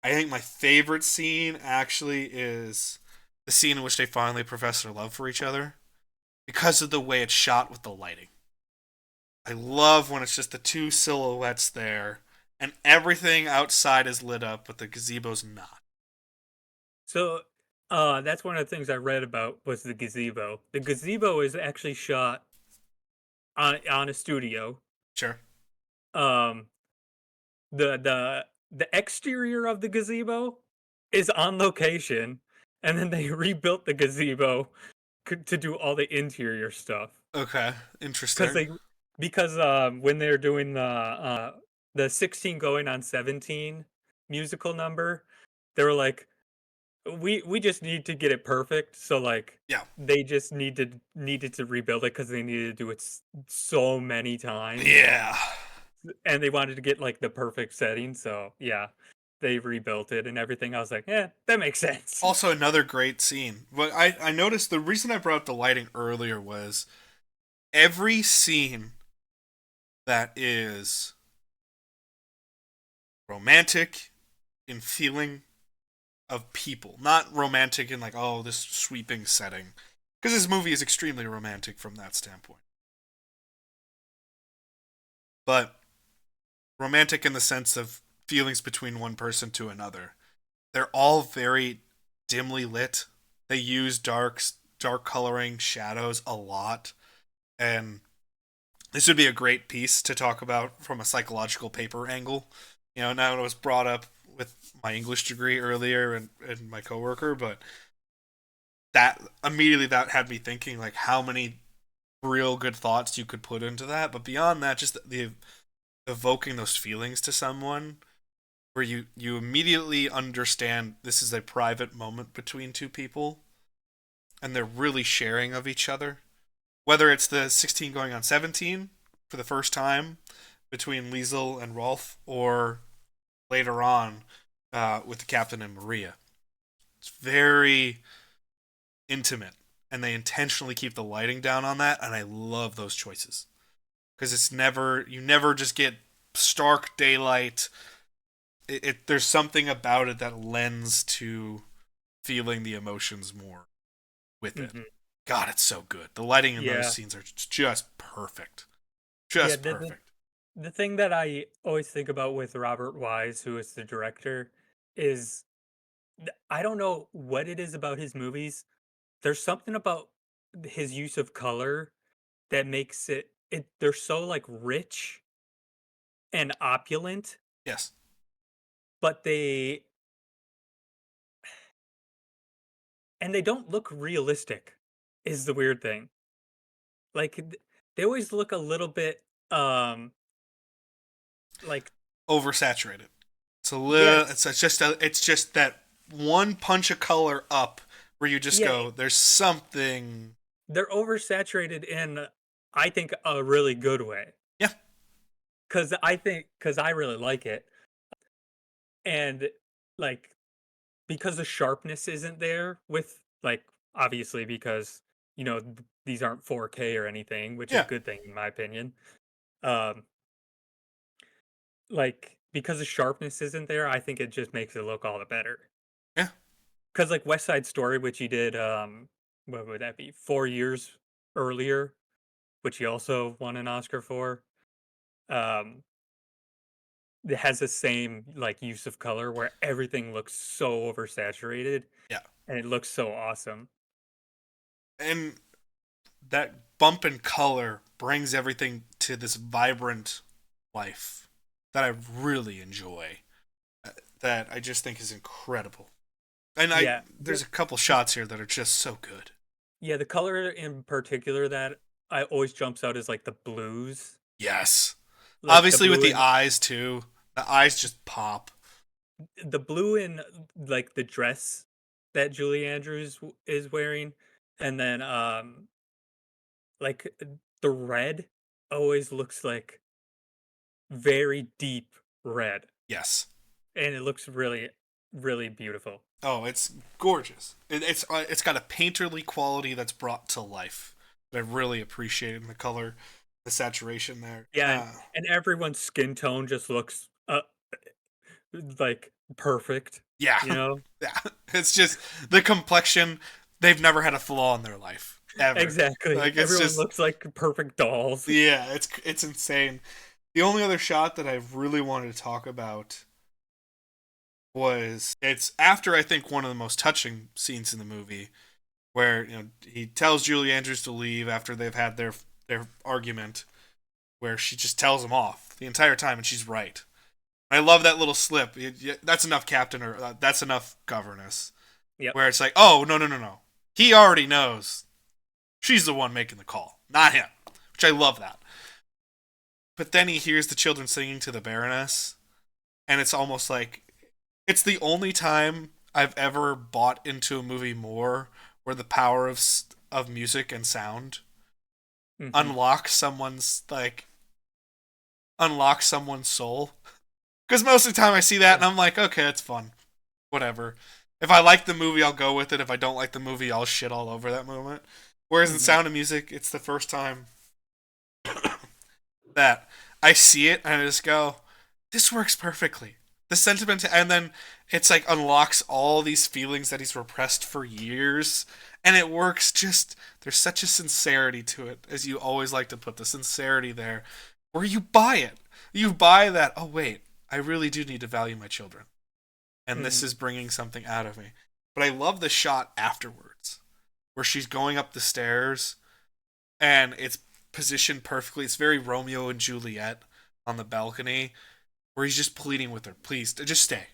I think my favorite scene actually is the scene in which they finally profess their love for each other because of the way it's shot with the lighting. I love when it's just the two silhouettes there and everything outside is lit up, but the gazebo's not. So, that's one of the things I read about was the gazebo. The gazebo is actually shot on a studio. Sure. Um, the exterior of the gazebo is on location, and then they rebuilt the gazebo to do all the interior stuff. Okay. Because Interesting. they because when they're doing the 16 going on 17 musical number, they were like, we just need to get it perfect. So like Yeah. they just needed to rebuild it because they needed to do it so many times, Yeah. and they wanted to get like the perfect setting. So yeah, they rebuilt it and everything. I was like, yeah, that makes sense. Also, another great scene. But I noticed the reason I brought up the lighting earlier was every scene that is romantic in feeling of people, not romantic in like, oh, this sweeping setting. Because this movie is extremely romantic from that standpoint. But romantic in the sense of feelings between one person to another. They're all very dimly lit. They use dark coloring, shadows a lot, and this would be a great piece to talk about from a psychological paper angle. You know, now it was brought up with my English degree earlier and my coworker, but that immediately that had me thinking like how many real good thoughts you could put into that. But beyond that, just the evoking those feelings to someone where you immediately understand this is a private moment between two people and they're really sharing of each other. Whether it's the 16 going on 17 for the first time between Liesel and Rolf, or later on with the captain and Maria. It's very intimate, and they intentionally keep the lighting down on that, and I love those choices because it's never you never just get stark daylight. There's something about it that lends to feeling the emotions more with it. Hmm. God, it's so good. The lighting in those Yeah, scenes are just perfect. yeah. Just perfect. The thing that I always think about with Robert Wise, who is the director, is I don't know what it is about his movies. There's something about his use of color that makes they're so like rich and opulent, Yes. but they don't look realistic is the weird thing. Like they always look a little bit like Oversaturated. It's a little. yes, It's just that one punch of color up where you just yeah, go. There's something. they're oversaturated in I think a really good way. Yeah. Cuz I really like it. And like because the sharpness isn't there with like obviously because these aren't 4K or anything, which is a Yeah. good thing in my opinion. Um like because the sharpness isn't there, I think it just makes it look all the better. Yeah. Cuz like West Side Story, which he did what would that be? 4 years earlier, which he also won an Oscar for. um, it has the same like use of color where everything looks so oversaturated Yeah. and it looks so awesome. And that bump in color brings everything to this vibrant life that I really enjoy. That I just think is incredible. And Yeah, there's a couple shots here that are just so good. yeah, the color in particular that I always jumps out is like the blues, Yes. like Obviously with the eyes too. The eyes just pop. the blue in like the dress that Julie Andrews is wearing, and then like the red always looks like very deep red, Yes. and it looks really really beautiful. Oh, it's gorgeous. It's got a painterly quality that's brought to life. That I really appreciate in the color, the saturation there. Yeah, and everyone's skin tone just looks like perfect, Yeah, you know? yeah. It's just the complexion. They've never had a flaw in their life ever. Exactly. Like it's Everyone just looks like perfect dolls. yeah. It's insane. The only other shot that I really wanted to talk about was it's after I think one of the most touching scenes in the movie where he tells Julie Andrews to leave after they've had their argument where she just tells him off the entire time and she's right. I love that little slip. That's enough, Captain, or that's enough, Governess. Yep. Where it's like, oh, no, no, no, no. He already knows. She's the one making the call, not him. Which I love that. But then he hears the children singing to the Baroness, and it's almost like it's the only time I've ever bought into a movie more where the power of music and sound Mhm. unlocks someone's soul. Because most of the time I see that and I'm like, okay, it's fun. Whatever. If I like the movie, I'll go with it. If I don't like the movie, I'll shit all over that moment. Whereas in Mhm. Sound of Music, it's the first time that I see it and I just go, this works perfectly. The sentiment, and then it's like unlocks all these feelings that he's repressed for years. And it works just, there's such a sincerity to it, as you always like to put the sincerity there, where you buy it. You buy that, oh, wait, I really do need to value my children. And this Mhm. is bringing something out of me. But I love the shot afterwards, where she's going up the stairs, and it's positioned perfectly. It's very Romeo and Juliet on the balcony, where he's just pleading with her, please, just stay.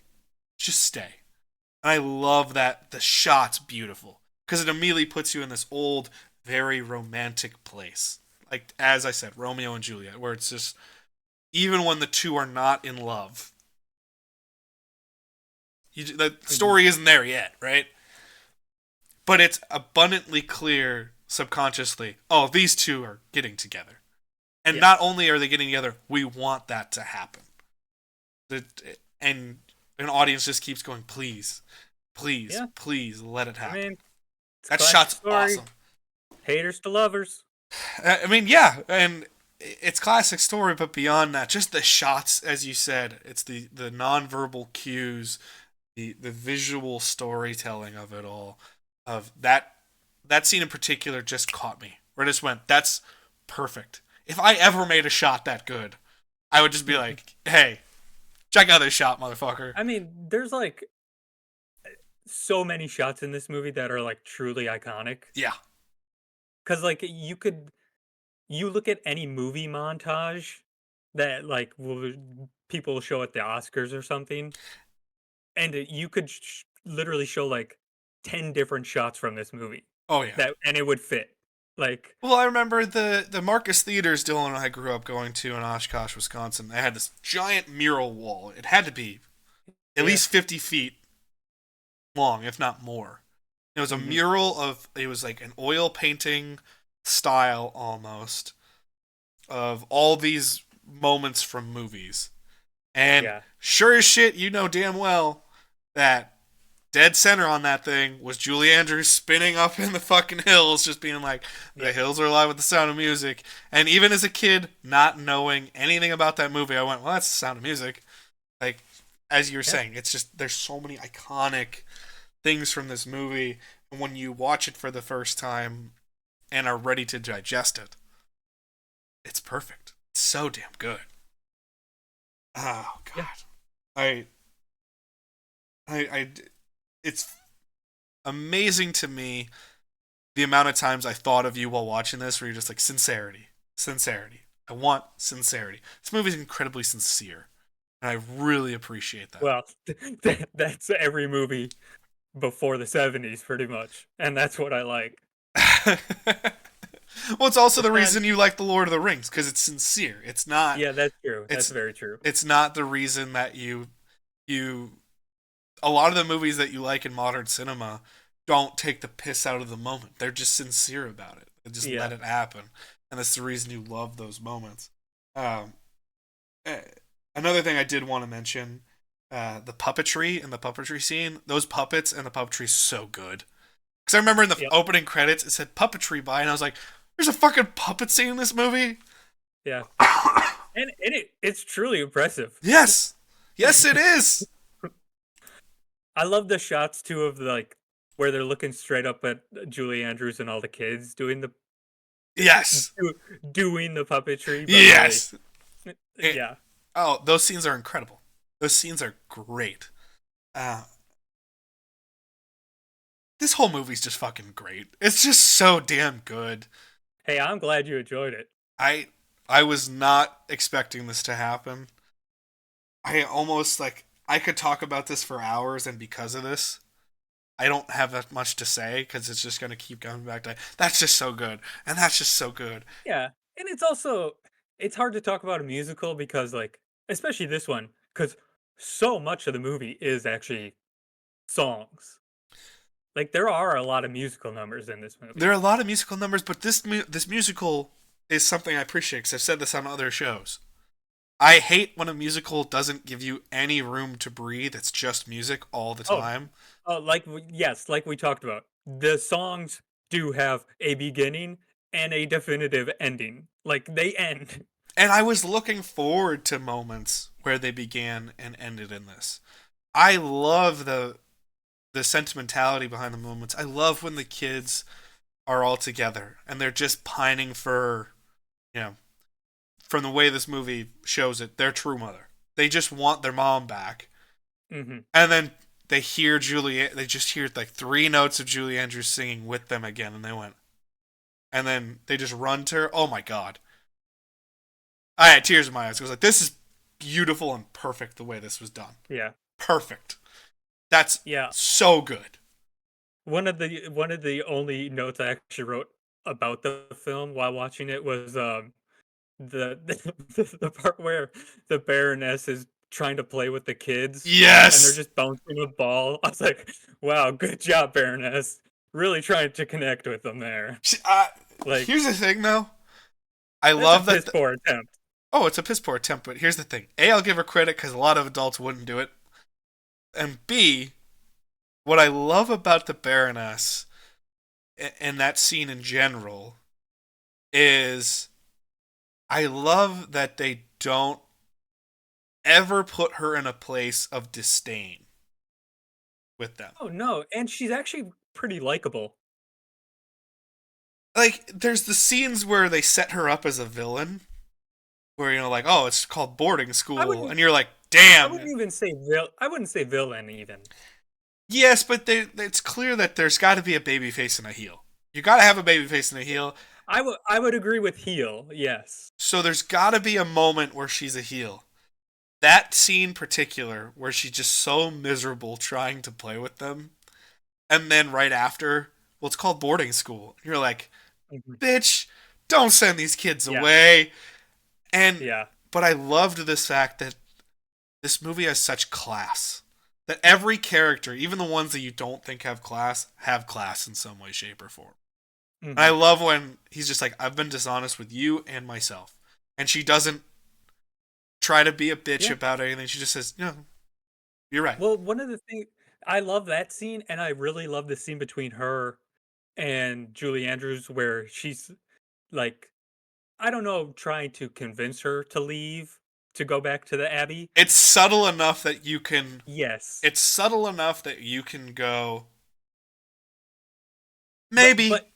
Just stay. And I love that the shot's beautiful, because it immediately puts you in this old, very romantic place. Like, as I said, Romeo and Juliet, where it's just, even when the two are not in love, the Mhm. story isn't there yet, right? But it's abundantly clear subconsciously, oh, these two are getting together. And not Yes. only are they getting together, we want that to happen. And an audience just keeps going, please, please, Yeah. please let it I happen. mean, it's a That classic shot's story. awesome. Haters to lovers. I mean, yeah, and it's classic story, but beyond that, just the shots, as you said, it's the nonverbal cues, the visual storytelling of it all, of that scene in particular just caught me. Where I just went, that's perfect. If I ever made a shot that good, I would just be Mhm. like, hey, check out this shot, motherfucker. I mean, there's like so many shots in this movie that are like truly iconic. Yeah. Cause like you look at any movie montage that like people will show at the Oscars or something, and you could literally show like 10 different shots from this movie Oh yeah. that and it would fit. Like, Well, I remember the Marcus Theaters Dylan and I grew up going to in Oshkosh, Wisconsin. They had this giant mural wall. It had to be at yeah. least 50 feet long, if not more. It was a Hmm. mural of, it was like an oil painting style almost of all these moments from movies. And Yeah. sure as shit, you know damn well that dead center on that thing was Julie Andrews spinning up in the fucking hills, just being like, the Yep. hills are alive with the sound of music. And even as a kid, not knowing anything about that movie, I went, well, that's the sound of music. Like, as you were Yeah. saying, it's just, there's so many iconic things from this movie. And when you watch it for the first time and are ready to digest it, it's perfect. It's so damn good. Oh Yeah. God, I, I, it's amazing to me the amount of times I thought of you while watching this, where you're just like sincerity, sincerity. I want sincerity. This movie's incredibly sincere, and I really appreciate that. Well, that's every movie before the 70s, pretty much, and that's what I like. Well, it's also It's the not. reason you like the Lord of the Rings, because it's sincere. It's not. Yeah, that's true. That's It's very true. it's not the reason that you. A lot of the movies that you like in modern cinema don't take the piss out of the moment. They're just sincere about it. They just let Yeah. it happen, and that's the reason you love those moments. Um, eh, Another thing I did want to mention, the puppetry and the puppetry scene. Those puppets and the puppetry is so good. Because I remember in the Yeah. opening credits it said puppetry by, and I was like, "There's a fucking puppet scene in this movie." Yeah. And it's truly impressive. Yes, yes, it is. I love the shots too of like where they're looking straight up at Julie Andrews and all the kids Yes, doing the puppetry, but really, yes. It, yeah, oh, those scenes are incredible. Those scenes are great. Uh, this whole movie's just fucking great. It's just so damn good. hey, I'm glad you enjoyed it. I I was not expecting this to happen. I almost like I could talk about this for hours, and because of this, I don't have that much to say because it's just gonna keep coming back to that's just so good, and that's just so good. Yeah, and it's also it's hard to talk about a musical because like especially this one because so much of the movie is actually songs. Like there are a lot of musical numbers in this There are movie. a lot of musical numbers, but this musical is something I appreciate because I've said this on other shows. I hate when a musical doesn't give you any room to breathe. It's just music all the Oh, time. yes, like we talked about. The songs do have a beginning and a definitive ending. Like they end. And I was looking forward to moments where they began and ended in this. I love the sentimentality behind the moments. I love when the kids are all together and they're just pining for, you know, from the way this movie shows it, their true mother. They just want their mom back. Hmm. And then they just hear like three notes of Julie Andrews singing with them again, and they went, and then they just run to her. Oh my god. I had tears in my eyes. I was like, this is beautiful and perfect the way this was done. Yeah. Perfect. That's Yeah. so good. One of the only notes I actually wrote about the film while watching it was the the part where the Baroness is trying to play with the kids and they're Yes. just bouncing a ball. I was like, wow, good job, Baroness. Really trying to connect with them there. Like, Here's the thing, though. I that's a love that. piss poor attempt. Oh, it's a piss poor attempt, but here's the thing. A, I'll give her credit because a lot of adults wouldn't do it. And B, what I love about the Baroness and that scene in general is I love that they don't ever put her in a place of disdain with them. Oh no, and she's actually pretty likable. Like, there's the scenes where they set her up as a villain, where, like, oh, it's called boarding I school, wouldn't and you're like, I damn. wouldn't even say I wouldn't say villain even. Yes, but it's clear that there's got to be a baby face and a heel. You got to have a baby face and a heel. I would agree with heel, yes. So there's got to be a moment where she's a heel. That scene particular where she's just so miserable trying to play with them, and then right after, well, it's called boarding school. You're like, Mhm. bitch, don't send these kids Yeah, away. And yeah. but I loved this fact that this movie has such class. That every character, even the ones that you don't think have class in some way, shape, or form. And I Hmm. love when he's just like, I've been dishonest with you and myself. And she doesn't try to be a bitch Yeah. about anything. She just says, no, you're right. Well, one of the things I love that scene, and I really love the scene between her and Julie Andrews where she's like, I don't know, trying to convince her to leave to go back to the Abbey. It's subtle enough that you can Yes. it's subtle enough that you can go, But maybe. but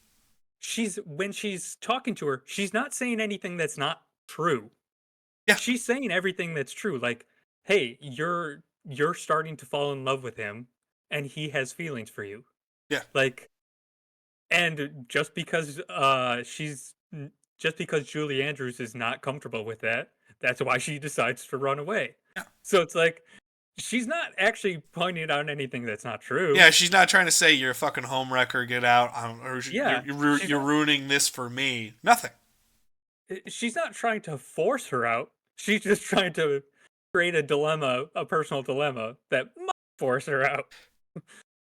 she's when she's talking to her, she's not saying anything that's not true. Yeah, she's saying everything that's true. Like, hey, you're starting to fall in love with him, and he has feelings for you. yeah, Like, and just because Julie Andrews is not comfortable with that, that's why she decides to run away. yeah. So it's like she's not actually pointing out anything that's not true. Yeah, she's not trying to say you're a fucking homewrecker, get out, or Yeah, she's you're not. ruining this for me. Nothing. She's not trying to force her out. She's just trying to create a dilemma, a personal dilemma that might force her out.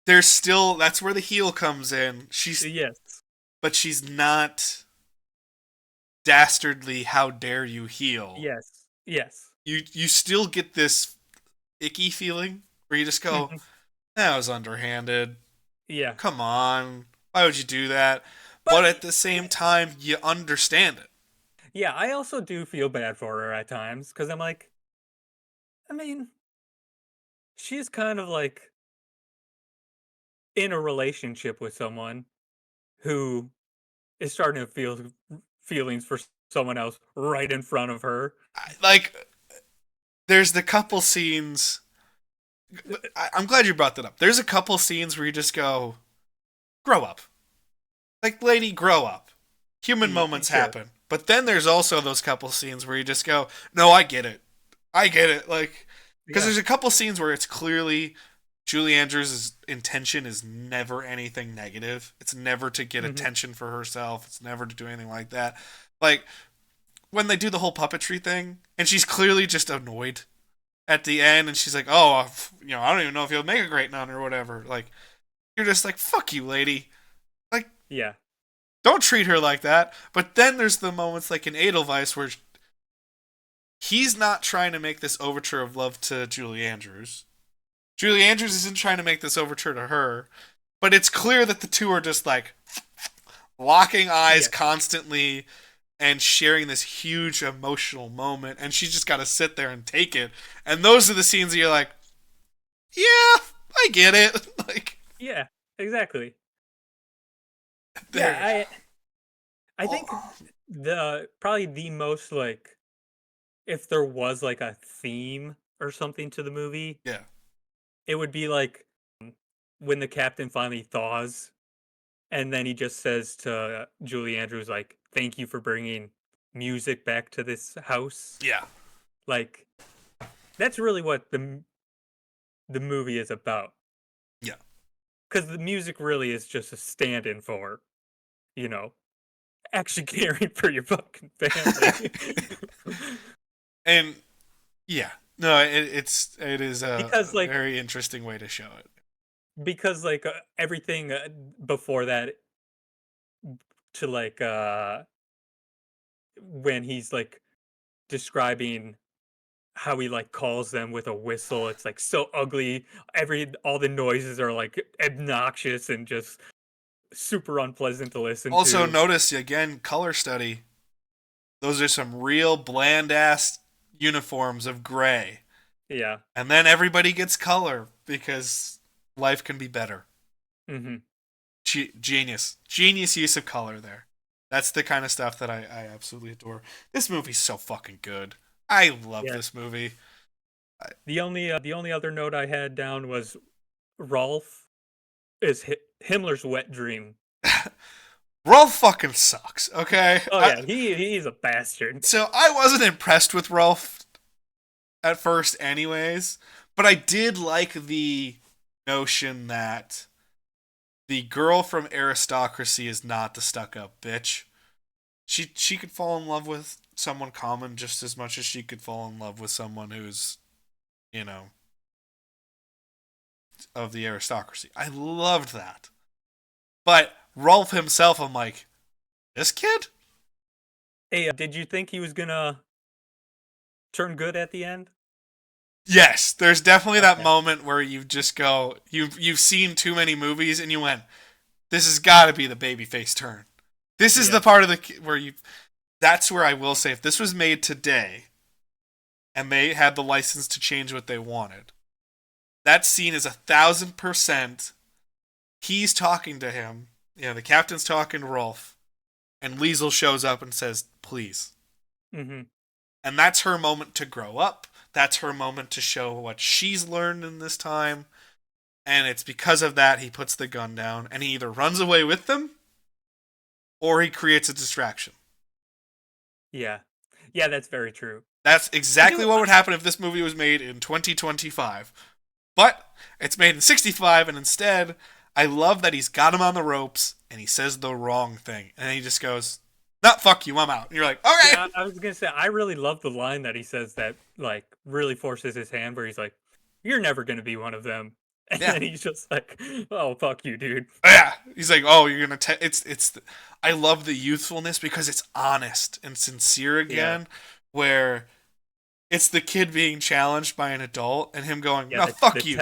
There's still that's where the heel comes in. Yes. But she's not dastardly. How dare you heel? Yes. Yes. You still get this icky feeling where you just go, Mhm. that was underhanded. Yeah. Come on, why would you do that? But But at the same time, you understand it. yeah, I also do feel bad for her at times because I'm like, I mean, she's kind of like in a relationship with someone who is starting to feel feelings for someone else right in front of her. Like, there's the couple scenes. I'm glad you brought that up. There's a couple scenes where you just go, grow up. Like, lady, grow up. Human moments Sure. happen. But then there's also those couple scenes where you just go, no, I get it. I get it. Like, because Yeah. there's a couple scenes where it's clearly Julie Andrews' intention is never anything negative. It's never to get Hmm. attention for herself. It's never to do anything like that. Like, when they do the whole puppetry thing, and she's clearly just annoyed at the end, and she's like, oh, I don't even know if you'll make a great nun or whatever. Like, you're just like, fuck you, lady. Like, Yeah. don't treat her like that. But then there's the moments like in Edelweiss where he's not trying to make this overture of love to Julie Andrews. Julie Andrews isn't trying to make this overture to her. But it's clear that the two are just like locking eyes Yes. constantly and sharing this huge emotional moment. And she's just got to sit there and take it. And those are the scenes that you're like, yeah, I get it. Like, Yeah. Exactly. there. Yeah. I think Oh, the probably the most like if there was like a theme or something to the movie, yeah. it would be like when the captain finally thaws and then he just says to Julie Andrews like thank you for bringing music back to this house. Yeah. Like that's really what the movie is about Yeah. cuz the music really is just a stand-in for, you know, actually caring for your fucking family. And yeah, no, it is because a like very interesting way to show it. everything before that to like when he's like describing how he like calls them with a whistle, it's like so ugly, every all the noises are like obnoxious and just super unpleasant to listen Also, to. notice again, color study. Those are some real bland ass uniforms of gray, Yeah. and then everybody gets color because life can be better. Hmm. Genius use of color there. That's the kind of stuff that I absolutely adore. This movie's so fucking good. I love Yeah. this movie. The only other note I had down was Rolf is Himmler's wet dream. Rolf fucking sucks. Okay, Oh yeah, he's a bastard. so I wasn't impressed with Rolf at first, anyways. But I did like the notion that the girl from aristocracy is not the stuck up bitch. She could fall in love with someone common just as much as she could fall in love with someone who's, you know, of the aristocracy. I loved that. But Rolf himself, I'm like, this kid? Hey, did you think he was gonna turn good at the end? Yes, there's definitely that Okay. moment where you just go, you've seen too many movies and you went, this has got to be the babyface turn. This is the Yeah. part of the where you. That's where I will say, if this was made today, and they had the license to change what they wanted, that scene is 1,000%. He's talking to him. The captain's talking to Rolf, and Liesel shows up and says, "Please." Hmm. And that's her moment to grow up. That's her moment to show what she's learned in this time. And it's because of that he puts the gun down and he either runs away with them or he creates a distraction. Yeah. Yeah, that's very true. That's exactly do what would happen if this movie was made in 2025. But it's made in 65, and instead, I love that he's got him on the ropes and he says the wrong thing. And then he just goes, "No, fuck you, I'm out." And you're like, okay. Yeah, I was gonna say I really love the line that he says that like really forces his hand where he's like, "You're never gonna be one of them," and Yeah. then he's just like, "Oh fuck you, dude." Yeah. He's like, "Oh, you're going to I love the youthfulness because it's honest and sincere again, where it's the kid being challenged by an adult and him going, Yeah, "No, fuck you."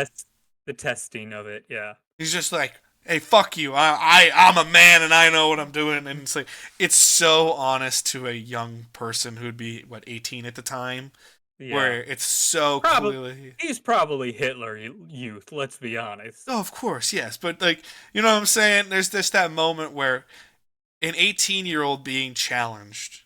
the testing of it. Yeah, He's just like, "Hey, fuck you. I'm a man and I know what I'm doing." And it's like, it's so honest to a young person who'd be, what, 18 at the time, yeah. where it's so Probably clearly. he's probably Hitler youth. Let's be honest. Oh, of course, yes. But, like, you know what I'm saying? There's just that moment where an 18-year-old being challenged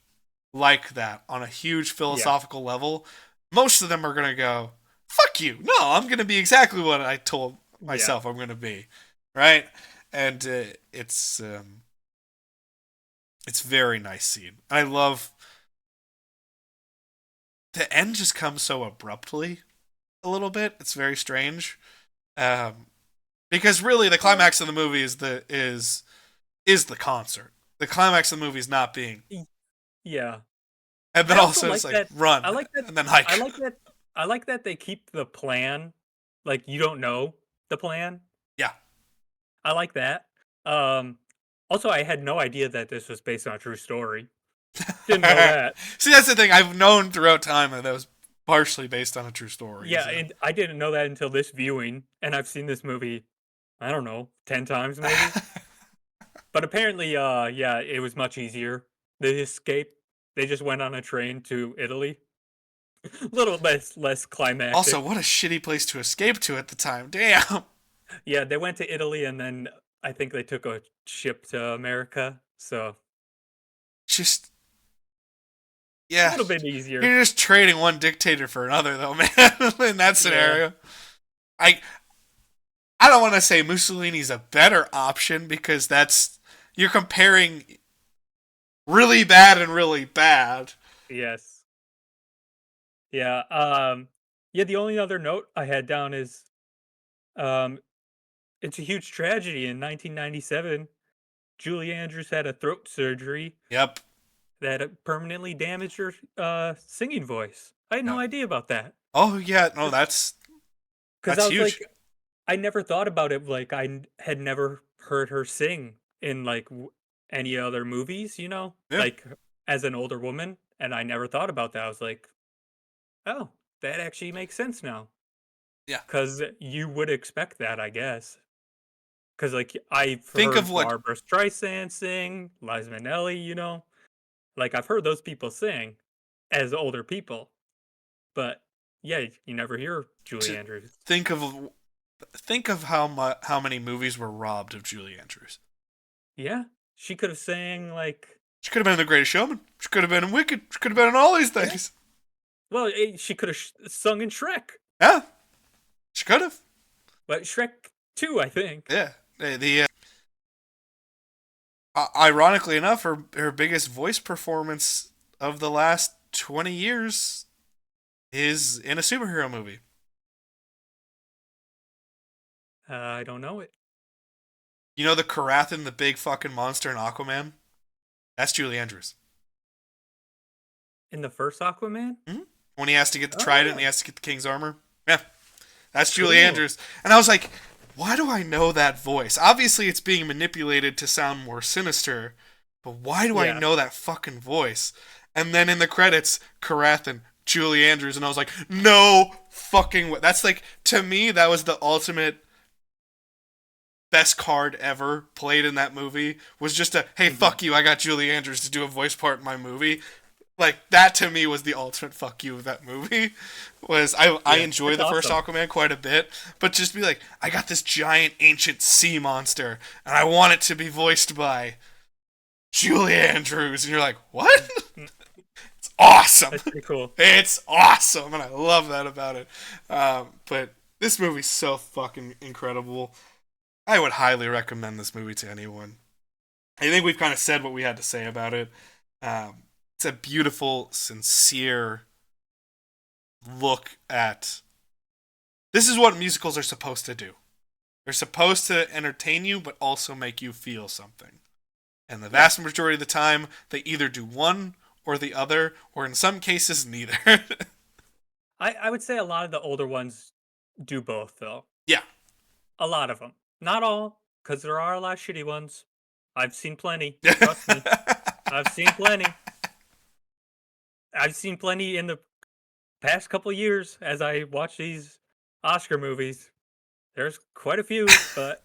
like that on a huge philosophical level, most of them are going to go, "Fuck you. No, I'm going to be exactly what I told myself I'm going to be." Right? And it's very nice scene. I love the end just comes so abruptly a little bit. It's very strange. Because really the climax of the movie is the concert. The climax of the movie is not being. Yeah. And then also it's like that, run. I like that, and then hike. I like that they keep the plan. Like you don't know the plan. Yeah. I like that. Also, I had no idea that this was based on a true story. Didn't know that. See, that's the thing. I've known throughout time that was partially based on a true story. Yeah, so. and I didn't know that until this viewing, and I've seen this movie, I don't know, 10 times maybe. But apparently, yeah, it was much easier. They escaped. They just went on a train to Italy. A little less climactic. Also, what a shitty place to escape to at the time. Damn. Yeah, they went to Italy, and then I think they took a ship to America. So Just. Yeah. a little bit easier. You're just trading one dictator for another, though, man, in that scenario. Yeah. I don't want to say Mussolini's a better option because you're comparing really bad and really bad. Yes. Yeah. Yeah. The only other note I had down is, it's a huge tragedy. In 1997, Julie Andrews had a throat surgery. Yep. That permanently damaged her singing voice. I had no idea about that. Oh yeah, no, that's because I was huge. Like, I never thought about it. Like I had never heard her sing in like any other movies, like as an older woman, and I never thought about that. I was like, oh, that actually makes sense now. Yeah, because you would expect that, I guess. Because like I've think heard of what Barbara Streisand sing, Liza Minnelli, like I've heard those people sing as older people, but yeah, you never hear Julie Andrews. Think of how many movies were robbed of Julie Andrews. Yeah, she could have sang like. She could have been in The Greatest Showman. She could have been in Wicked. She could have been in all these things. Yeah. Well, she could have sung in Shrek. Yeah, she could have. But Shrek 2, I think. Yeah, ironically enough, her biggest voice performance of the last 20 years is in a superhero movie. I don't know it. You know the Karathan, the big fucking monster in Aquaman? That's Julie Andrews. In the first Aquaman? Mm-hmm. When he has to get the trident and he has to get the king's armor? Yeah. That's Julie Andrews. And I was like, why do I know that voice? Obviously it's being manipulated to sound more sinister, but why do I know that fucking voice? And then in the credits, Karathan, Julie Andrews, and I was like, no fucking way. That's like, to me, that was the ultimate best card ever played in that movie. Was just hey, fuck you, I got Julie Andrews to do a voice part in my movie. Like, that to me was the ultimate fuck you of that movie. I enjoy the first Aquaman quite a bit, but just be like, I got this giant ancient sea monster, and I want it to be voiced by Julie Andrews. And you're like, what? It's awesome. That's pretty cool. It's awesome, and I love that about it. But this movie's so fucking incredible. I would highly recommend this movie to anyone. I think we've kind of said what we had to say about it. It's a beautiful, sincere look at. This is what musicals are supposed to do. They're supposed to entertain you, but also make you feel something. And the vast majority of the time, they either do one or the other, or in some cases, neither. I would say a lot of the older ones do both, though. Yeah. A lot of them. Not all, because there are a lot of shitty ones. I've seen plenty. Trust me. I've seen plenty. I've seen plenty in the past couple years as I watch these Oscar movies. There's quite a few, but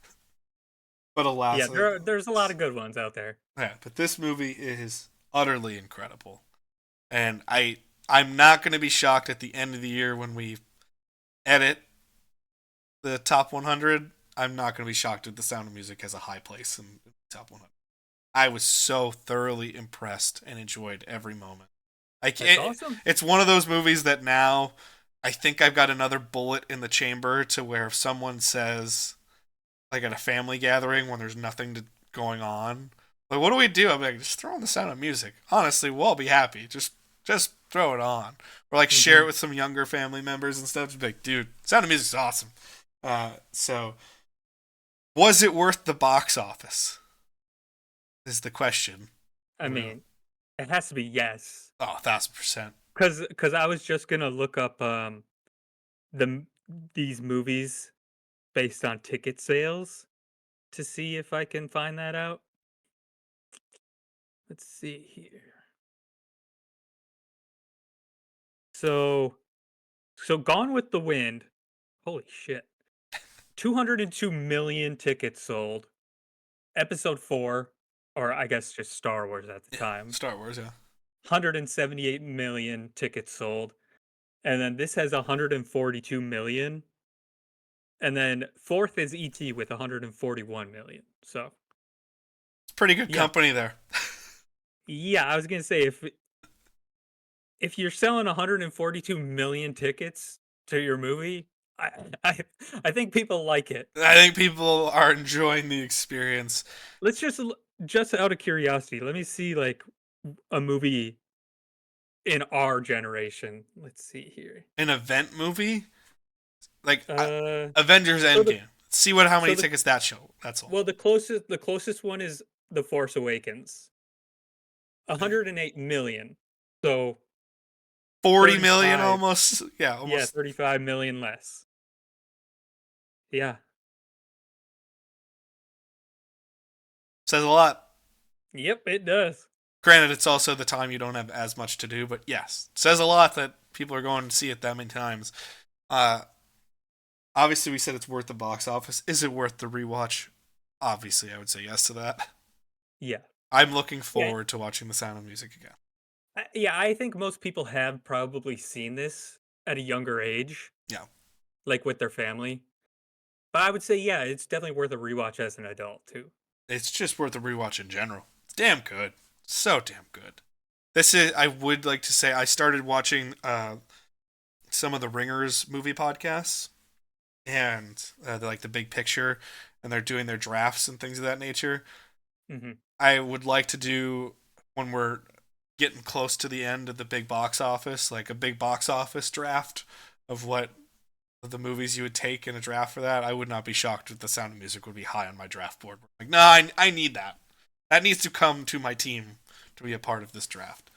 but alas, yeah, there's a lot of good ones out there. Yeah, but this movie is utterly incredible, and I'm not going to be shocked at the end of the year when we edit the top 100. I'm not going to be shocked if The Sound of Music has a high place in the top 100. I was so thoroughly impressed and enjoyed every moment. That's awesome. It's one of those movies that now I think I've got another bullet in the chamber to where if someone says, like at a family gathering when there's nothing going on, like, what do we do? I'm like, just throw on The Sound of Music. Honestly, we'll all be happy. Just throw it on. Or like share it with some younger family members and stuff. Just be like, dude, Sound of Music's awesome. So, was it worth the box office? Is the question. I mean, it has to be yes. Oh, 1,000%. Because I was just gonna look up these movies based on ticket sales to see if I can find that out. Let's see here. So Gone with the Wind. Holy shit. 202 million tickets sold. Episode 4, or I guess just Star Wars at the time. Star Wars, yeah. 178 million tickets sold. And then this has 142 million. And then fourth is ET with 141 million. So it's pretty good company there. Yeah, I was going to say if you're selling 142 million tickets to your movie, I think people like it. I think people are enjoying the experience. Let's just out of curiosity, let me see like a movie in our generation. Let's see here. An event movie? Like Avengers Endgame. See how many tickets that show. That's all. Well, the closest one is The Force Awakens. 108 million. So 40 million almost. Yeah, almost. Yeah, 35 million less. Yeah. Says a lot. Yep, it does. Granted, it's also the time you don't have as much to do, but yes, it says a lot that people are going to see it that many times. Obviously, we said it's worth the box office. Is it worth the rewatch? Obviously, I would say yes to that. Yeah. I'm looking forward to watching The Sound of Music again. Yeah, I think most people have probably seen this at a younger age. Yeah. Like with their family. But I would say, yeah, it's definitely worth a rewatch as an adult, too. It's just worth a rewatch in general. It's damn good. So damn good. I would like to say, I started watching some of the Ringers movie podcasts. And they're like The Big Picture. And they're doing their drafts and things of that nature. Mm-hmm. I would like to do, when we're getting close to the end of the big box office, like a big box office draft of what of the movies you would take in a draft for that. I would not be shocked if The Sound of Music would be high on my draft board. Like, no, I need that. That needs to come to my team to be a part of this draft.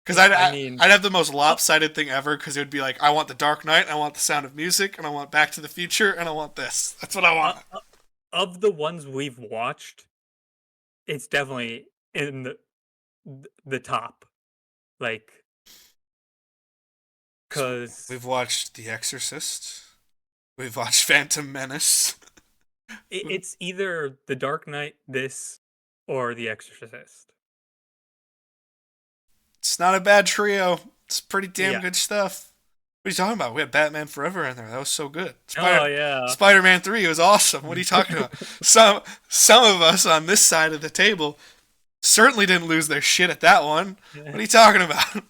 Because I'd have the most lopsided thing ever, because it would be like, I want The Dark Knight, I want The Sound of Music, and I want Back to the Future, and I want this. That's what I want. Of the ones we've watched, it's definitely in the top. Like, because we've watched The Exorcist. We've watched Phantom Menace. It's either The Dark Knight, this, or The Exorcist. It's not a bad trio. It's pretty damn good stuff. What are you talking about? We had Batman Forever in there. That was so good. Spider-Man 3 was awesome. What are you talking about? Some of us on this side of the table certainly didn't lose their shit at that one. What are you talking about?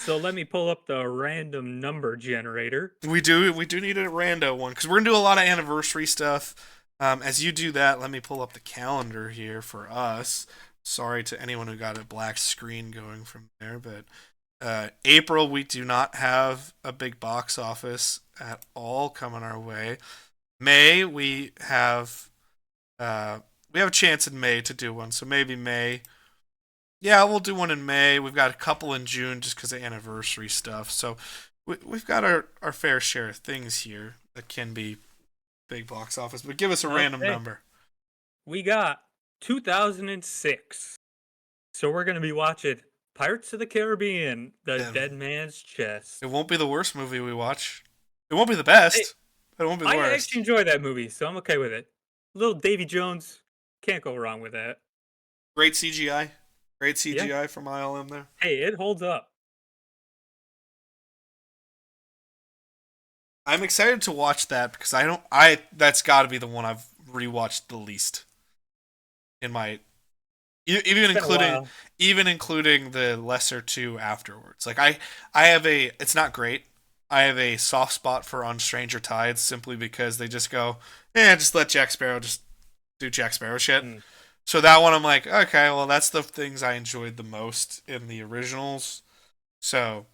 So let me pull up the random number generator. We do need a rando one because we're gonna do a lot of anniversary stuff. As you do that, let me pull up the calendar here for us. Sorry to anyone who got a black screen going from there, but April we do not have a big box office at all coming our way. May we have a chance in May to do one, so maybe May. Yeah, we'll do one in May. We've got a couple in June just because of anniversary stuff. So we've got our fair share of things here that can be big box office. But give us a random number. We got 2006. So we're going to be watching Pirates of the Caribbean, The Dead Man's Chest. It won't be the worst movie we watch. It won't be the best. It won't be the worst. I actually enjoy that movie, so I'm okay with it. Little Davy Jones, can't go wrong with that. Great CGI. Great CGI from ILM there. Hey, it holds up. I'm excited to watch that because that's got to be the one I've rewatched the least. In my even including the lesser two afterwards. Like I have it's not great. I have a soft spot for On Stranger Tides simply because they just go, just let Jack Sparrow just do Jack Sparrow shit. So that one I'm like, okay, well that's the things I enjoyed the most in the originals. So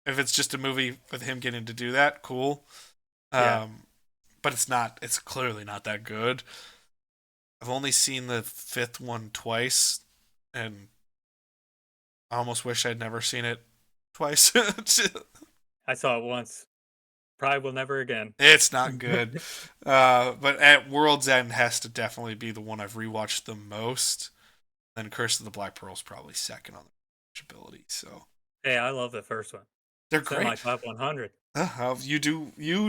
if it's just a movie with him getting to do that, cool. But it's clearly not that good. I've only seen the fifth one twice, and I almost wish I'd never seen it twice. I saw it once. Probably will never again. It's not good. But at World's End has to definitely be the one I've rewatched the most. Then Curse of the Black Pearl is probably second on the watchability. So hey, I love the first one. They're great. In my top 100. You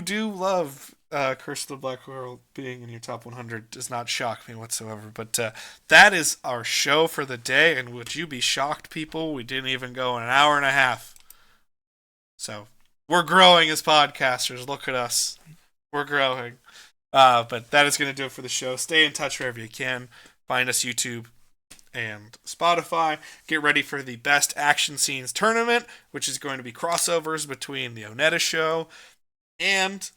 do love Curse of the Black Pearl being in your top 100. Does not shock me whatsoever. But that is our show for the day. And would you be shocked, people? We didn't even go an hour and a half. So we're growing as podcasters. Look at us. We're growing. But that is going to do it for the show. Stay in touch wherever you can. Find us YouTube and Spotify. Get ready for the Best Action Scenes Tournament, which is going to be crossovers between the ONETA Show and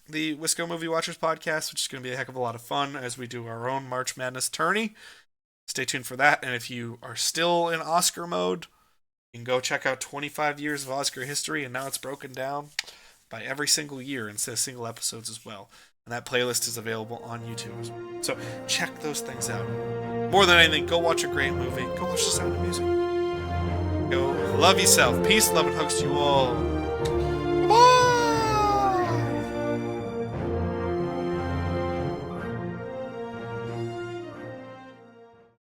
the Wisco Movie Watchers podcast, which is going to be a heck of a lot of fun as we do our own March Madness tourney. Stay tuned for that. And if you are still in Oscar mode, you can go check out 25 years of Oscar history, and now it's broken down by every single year instead of single episodes as well. And that playlist is available on YouTube as well. So check those things out. More than anything, go watch a great movie. Go watch The Sound of Music. Go love yourself. Peace, love, and hugs to you all.